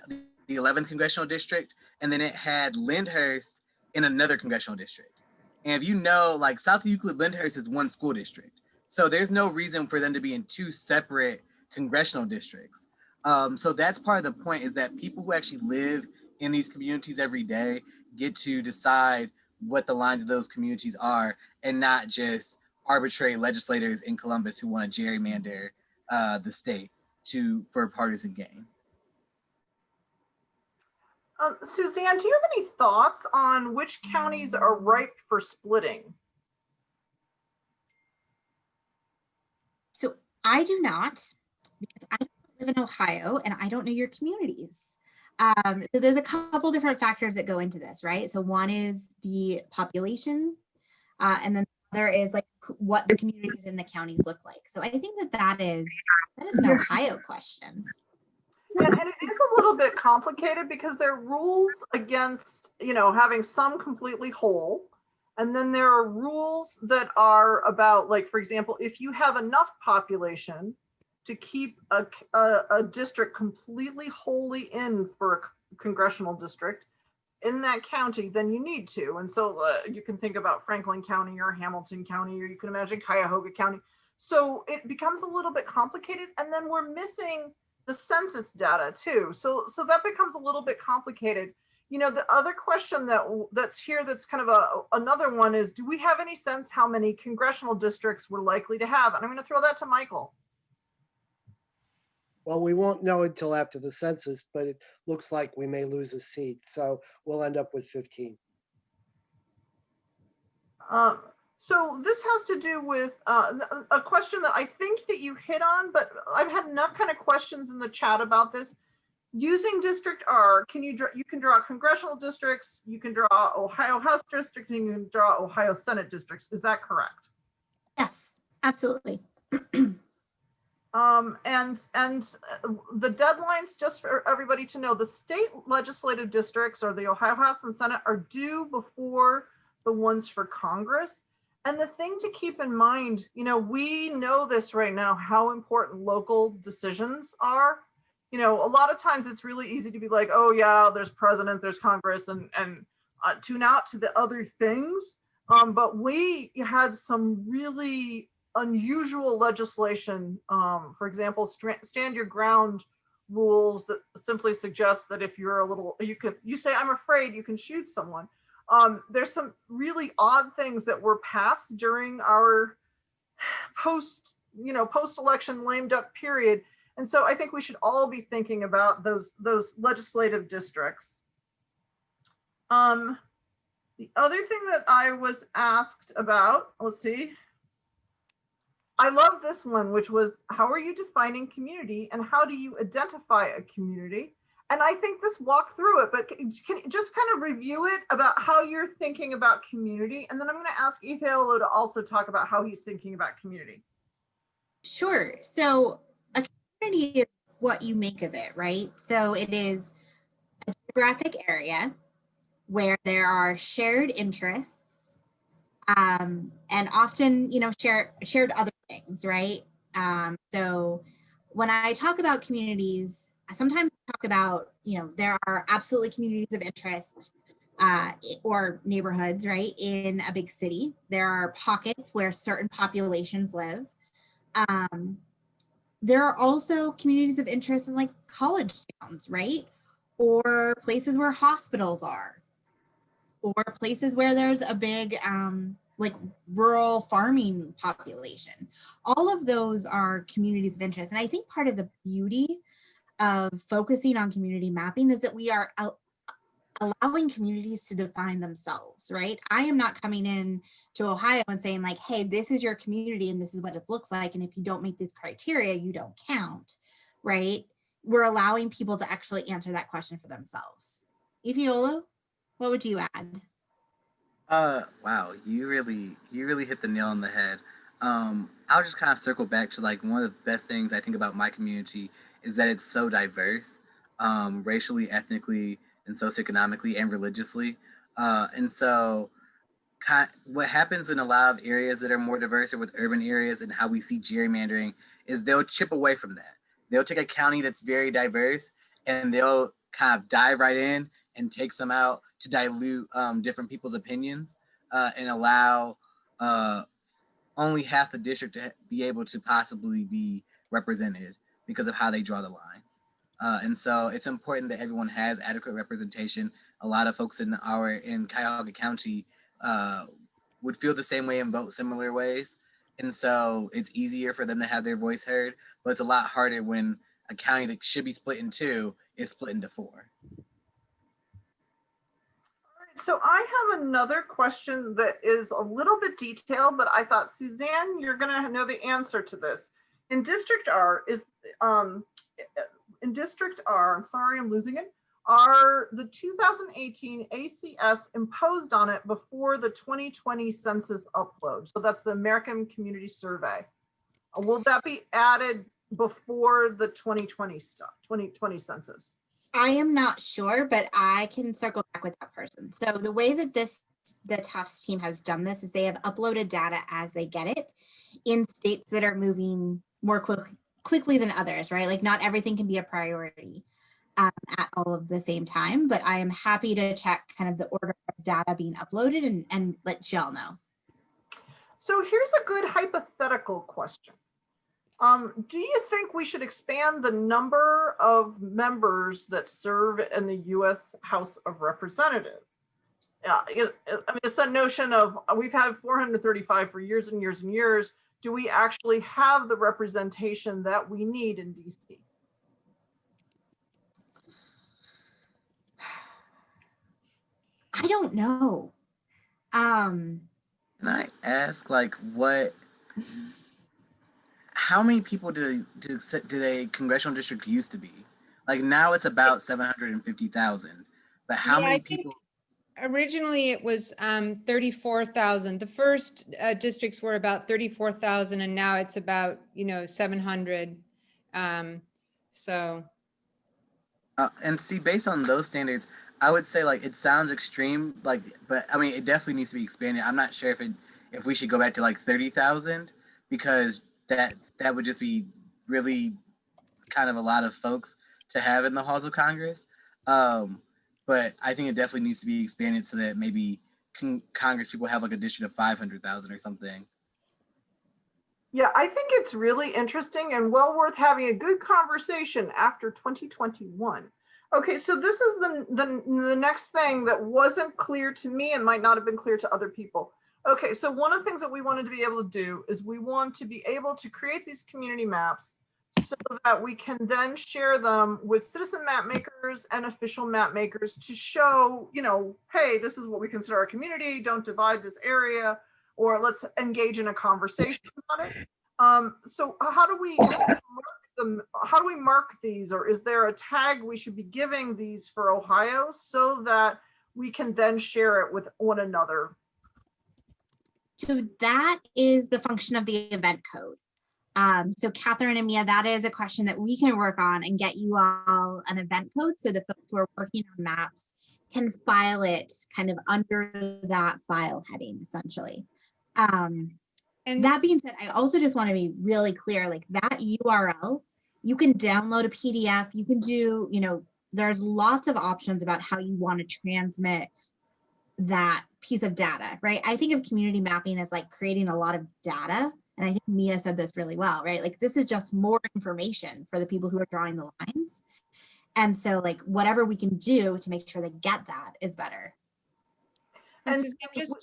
the 11th congressional district, and then it had Lyndhurst in another congressional district. And if you know, like South Euclid, Lyndhurst is one school district. So there's no reason for them to be in two separate congressional districts. So that's part of the point, is that people who actually live in these communities every day get to decide what the lines of those communities are, and not just arbitrary legislators in Columbus who want to gerrymander the state for a partisan gain. Suzanne, do you have any thoughts on which counties are ripe for splitting? So I do not, because I don't live in Ohio and I don't know your communities. So there's a couple different factors that go into this, right? So one is the population, and then there is like what the communities in the counties look like. So I think that is an Ohio question. And it is a little bit complicated because there are rules against, you know, having some completely whole. And then there are rules that are about, like, for example, if you have enough population to keep a district completely wholly in for a congressional district in that county, then you need to. And so you can think about Franklin County or Hamilton County, or you can imagine Cuyahoga County. So it becomes a little bit complicated. And then we're missing the census data too. So that becomes a little bit complicated. You know, the other question that's here, that's kind of another one, is, do we have any sense how many congressional districts we're likely to have? And I'm going to throw that to Michael. Well, we won't know until after the census, but it looks like we may lose a seat. So we'll end up with 15. So this has to do with a question that I think that you hit on, but I've had enough kind of questions in the chat about this. Using DistrictR, you can draw congressional districts, you can draw Ohio House districts, and you can draw Ohio Senate districts. Is that correct? Yes, absolutely. And the deadlines, just for everybody to know, the state legislative districts, or the Ohio House and Senate, are due before the ones for Congress. And the thing to keep in mind, you know, we know this right now, how important local decisions are. You know, a lot of times it's really easy to be like, oh yeah, there's president, there's Congress, and tune out to the other things. But we had some really unusual legislation. For example, stand your ground rules that simply suggest that if you're you say, I'm afraid, you can shoot someone. There's some really odd things that were passed during our post-election lame duck period. And so I think we should all be thinking about those legislative districts. The other thing that I was asked about, let's see. I love this one, which was, how are you defining community and how do you identify a community? And I think this walked through it, but can you just kind of review it about how you're thinking about community? And then I'm going to ask Ifeolu to also talk about how he's thinking about community. Sure. So a community is what you make of it, right? So it is a geographic area where there are shared interests, and often, shared other things, right? So when I talk about communities, I sometimes talk about, there are absolutely communities of interest or neighborhoods, right, in a big city. There are pockets where certain populations live. there are also communities of interest in like college towns, right? Or places where hospitals are, or places where there's a big like rural farming population. All of those are communities of interest. And I think part of the beauty of focusing on community mapping is that we are allowing communities to define themselves, right? I am not coming in to Ohio and saying like, hey, this is your community and this is what it looks like. And if you don't meet these criteria, you don't count, right? We're allowing people to actually answer that question for themselves. Ifeolu, what would you add? Wow, you really hit the nail on the head. I'll just kind of circle back to like one of the best things I think about my community is that it's so diverse, racially, ethnically, and socioeconomically and religiously. And so what happens in a lot of areas that are more diverse or with urban areas and how we see gerrymandering is they'll chip away from that. They'll take a county that's very diverse and they'll kind of dive right in and take some out to dilute different people's opinions and allow only half the district to be able to possibly be represented because of how they draw the lines. And so it's important that everyone has adequate representation. A lot of folks in Cuyahoga County would feel the same way and vote similar ways. And so it's easier for them to have their voice heard, but it's a lot harder when a county that should be split in two is split into four. So I have another question that is a little bit detailed, but I thought, Suzanne, you're going to know the answer to this. In DistrictR I'm sorry, I'm losing it. Are the 2018 ACS imposed on it before the 2020 census upload? So that's the American Community Survey. Will that be added before the 2020 census? I am not sure, but I can circle back with that person. So the way that the Tufts team has done this is they have uploaded data as they get it in states that are moving more quickly than others, right? Like not everything can be a priority at all of the same time, but I am happy to check kind of the order of data being uploaded and let Jill know. So here's a good hypothetical question. Do you think we should expand the number of members that serve in the U.S. House of Representatives? I mean, it's that notion of we've had 435 for years and years and years. Do we actually have the representation that we need in D.C.? I don't know. Can I ask, like, how many people did a congressional district used to be? Like now it's about 750,000, but how many people? Originally it was 34,000. The first districts were about 34,000 and now it's about, 700. And see, based on those standards, I would say like it sounds extreme, like, but I mean, it definitely needs to be expanded. I'm not sure if we should go back to like 30,000 because that would just be really kind of a lot of folks to have in the halls of Congress. But I think it definitely needs to be expanded so that maybe Congress people have like a district of 500,000 or something. Yeah, I think it's really interesting and well worth having a good conversation after 2021. Okay, so this is the next thing that wasn't clear to me and might not have been clear to other people. Okay, so one of the things that we wanted to be able to do is we want to be able to create these community maps so that we can then share them with citizen map makers and official map makers to show, hey, this is what we consider our community, don't divide this area, or let's engage in a conversation on it. So how do we mark these, or is there a tag we should be giving these for Ohio so that we can then share it with one another? So that is the function of the event code. So Catherine and Mia, that is a question that we can work on and get you all an event code so the folks who are working on maps can file it kind of under that file heading, essentially. And that being said, I also just want to be really clear, like that URL, you can download a PDF, you can do, there's lots of options about how you want to transmit that piece of data, right? I think of community mapping as like creating a lot of data And I think Mia said this really well, right? Like this is just more information for the people who are drawing the lines. And so like whatever we can do to make sure they get that is better. And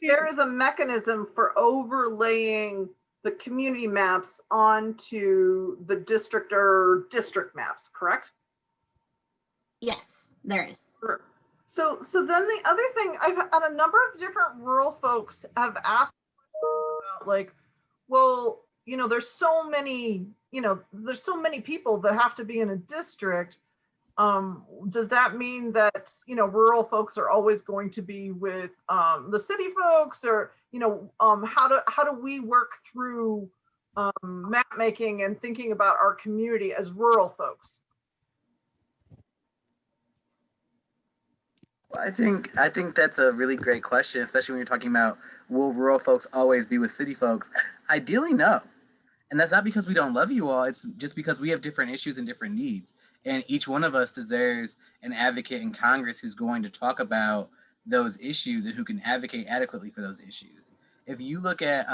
there is a mechanism for overlaying the community maps onto the DistrictR district maps, correct? Yes, there is. Sure. So then the other thing, I've had a number of different rural folks have asked about, like, well, you know, there's so many people that have to be in a district. Does that mean that, you know, rural folks are always going to be with the city folks, or, you know, how do we work through map making and thinking about our community as rural folks? Well, I think that's a really great question, especially when you're talking about, will rural folks always be with city folks? Ideally, no. And that's not because we don't love you all. It's just because we have different issues and different needs. And each one of us deserves an advocate in Congress who's going to talk about those issues and who can advocate adequately for those issues. If you look at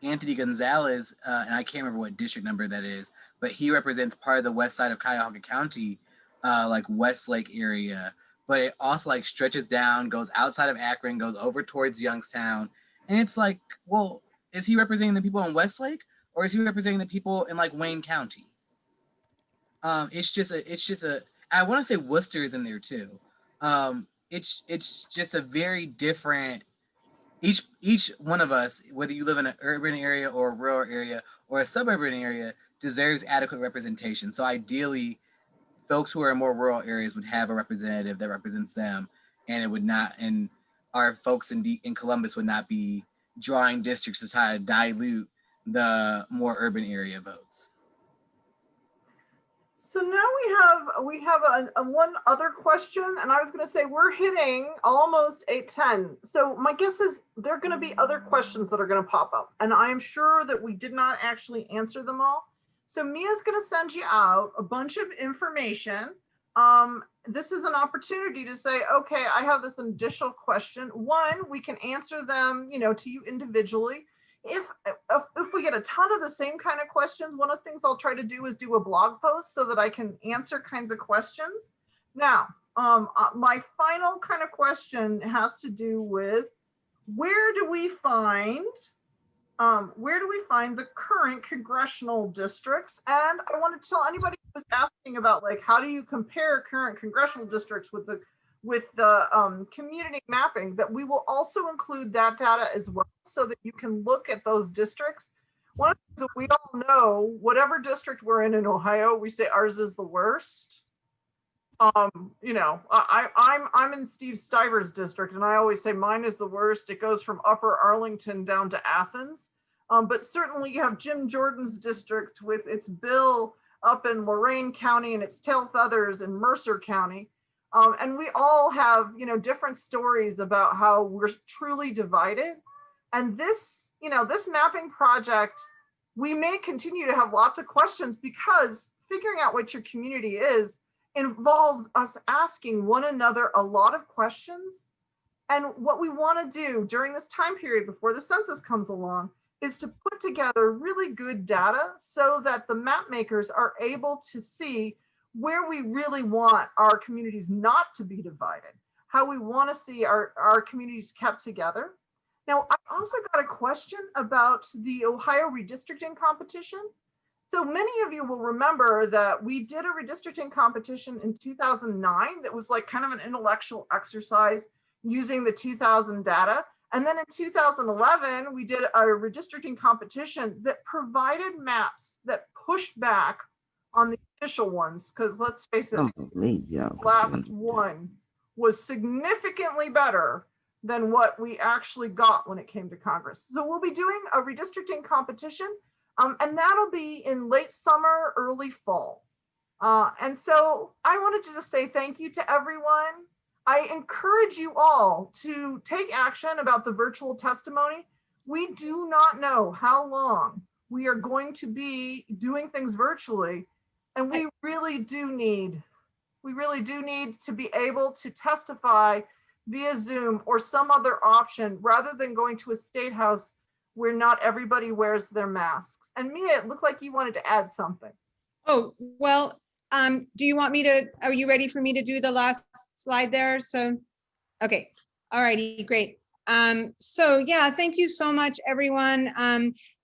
Anthony Gonzalez, and I can't remember what district number that is, but he represents part of the west side of Cuyahoga County, like Westlake area. But it also like stretches down, goes outside of Akron, goes over towards Youngstown. And it's like, well, is he representing the people in Westlake, or is he representing the people in like Wayne County? It's just a I want to say Worcester is in there too. It's just a very different, each one of us, whether you live in an urban area or a rural area or a suburban area, deserves adequate representation. So ideally, folks who are in more rural areas would have a representative that represents them, and it would not, and our folks in Columbus would not be drawing districts to try to dilute the more urban area votes. So now we have a one other question, and I was going to say we're hitting almost 8:10. So my guess is there are going to be other questions that are going to pop up, and I am sure that we did not actually answer them all. So Mia's going to send you out a bunch of information. This is an opportunity to say, okay, I have this additional question. One, we can answer them, you know, to you individually. If we get a ton of the same kind of questions, one of the things I'll try to do is do a blog post so that I can answer kinds of questions. Now, my final kind of question has to do with where do we find the current congressional districts? And I want to tell anybody who's asking about, like, how do you compare current congressional districts with the community mapping, that we will also include that data as well, so that you can look at those districts. One of the things that we all know, whatever district we're in Ohio, we say ours is the worst. You know, I'm in Steve Stiver's district, and I always say mine is the worst. It goes from Upper Arlington down to Athens. But certainly you have Jim Jordan's district with its bill up in Lorain County and its tail feathers in Mercer County. And we all have, you know, different stories about how we're truly divided. And this, you know, this mapping project, we may continue to have lots of questions, because figuring out what your community is involves us asking one another a lot of questions. And what we want to do during this time period before the census comes along is to put together really good data so that the map makers are able to see where we really want our communities not to be divided, how we want to see our communities kept together. Now, I also got a question about the Ohio redistricting competition. So many of you will remember that we did a redistricting competition in 2009 that was like kind of an intellectual exercise using the 2000 data. And then in 2011, we did a redistricting competition that provided maps that pushed back on the official ones, because let's face it, the last one was significantly better than what we actually got when it came to Congress. So we'll be doing a redistricting competition, and that'll be in late summer, early fall. And so I wanted to just say thank you to everyone. I encourage you all to take action about the virtual testimony. We do not know how long we are going to be doing things virtually, and we really do need to be able to testify via Zoom or some other option rather than going to a state house where not everybody wears their masks. And Mia, it looked like you wanted to add something. Oh, well, do you want me to, are you ready for me to do the last slide there? So, okay, all righty, great. So yeah, thank you so much, everyone.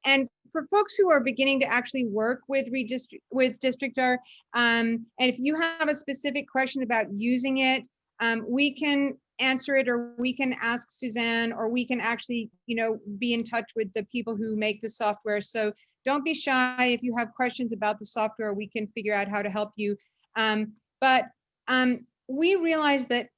And for folks who are beginning to actually work with DistrictR, and if you have a specific question about using it, we can answer it, or we can ask Suzanne, or we can actually, be in touch with the people who make the software. So don't be shy. If you have questions about the software, we can figure out how to help you. But we realize that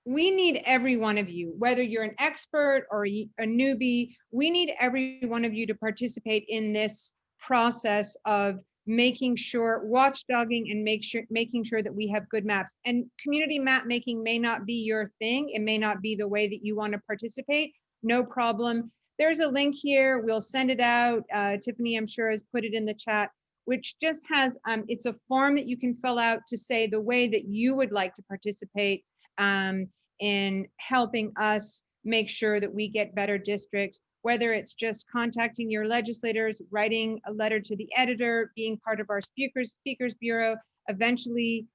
we need every one of you, whether you're an expert or a newbie, we need every one of you to participate in this process of making sure, watchdogging and making sure that we have good maps. And community map making may not be your thing. It may not be the way that you want to participate. No problem. There's a link here. We'll send it out. Tiffany, I'm sure, has put it in the chat, which just has, it's a form that you can fill out to say the way that you would like to participate in helping us make sure that we get better districts, whether it's just contacting your legislators, writing a letter to the editor, being part of our speakers bureau, eventually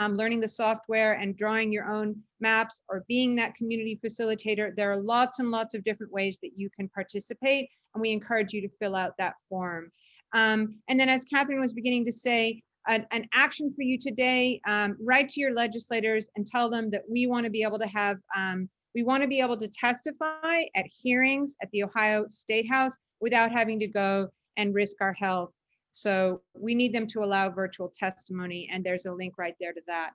learning the software and drawing your own maps, or being that community facilitator. There are lots and lots of different ways that you can participate, and we encourage you to fill out that form. And then, as Catherine was beginning to say, an action for you today, write to your legislators and tell them that we want to be able to have, we want to be able to testify at hearings at the Ohio State House without having to go and risk our health. So we need them to allow virtual testimony, and there's a link right there to that.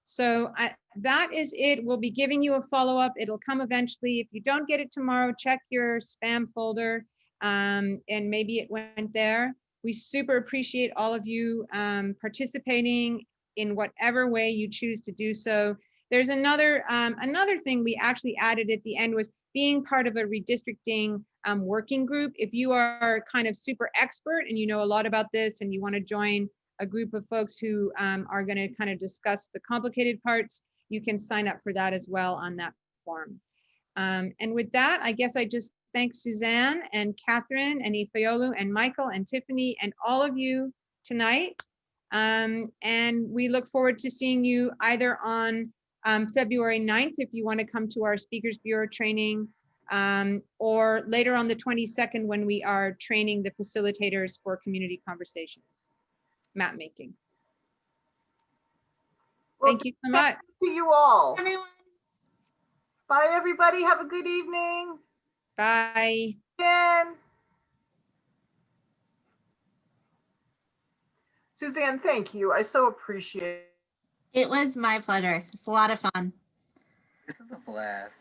So that is it. We'll be giving you a follow-up. It'll come eventually. If you don't get it tomorrow, check your spam folder, and maybe it went there. We super appreciate all of you participating in whatever way you choose to do so. There's another thing we actually added at the end, was being part of a redistricting working group. If you are kind of super expert and you know a lot about this, and you want to join a group of folks who are going to kind of discuss the complicated parts, you can sign up for that as well on that form. And with that, I guess I just thank Suzanne and Catherine and Ifeolu and Michael and Tiffany and all of you tonight. And we look forward to seeing you either on February 9th, if you want to come to our Speakers Bureau training, or later on the 22nd, when we are training the facilitators for community conversations, map making. Well, thank you so much. To you all. Everyone. Bye, everybody. Have a good evening. Bye. Again. Suzanne, thank you. I so appreciate it. It was my pleasure. It's a lot of fun. This is a blast.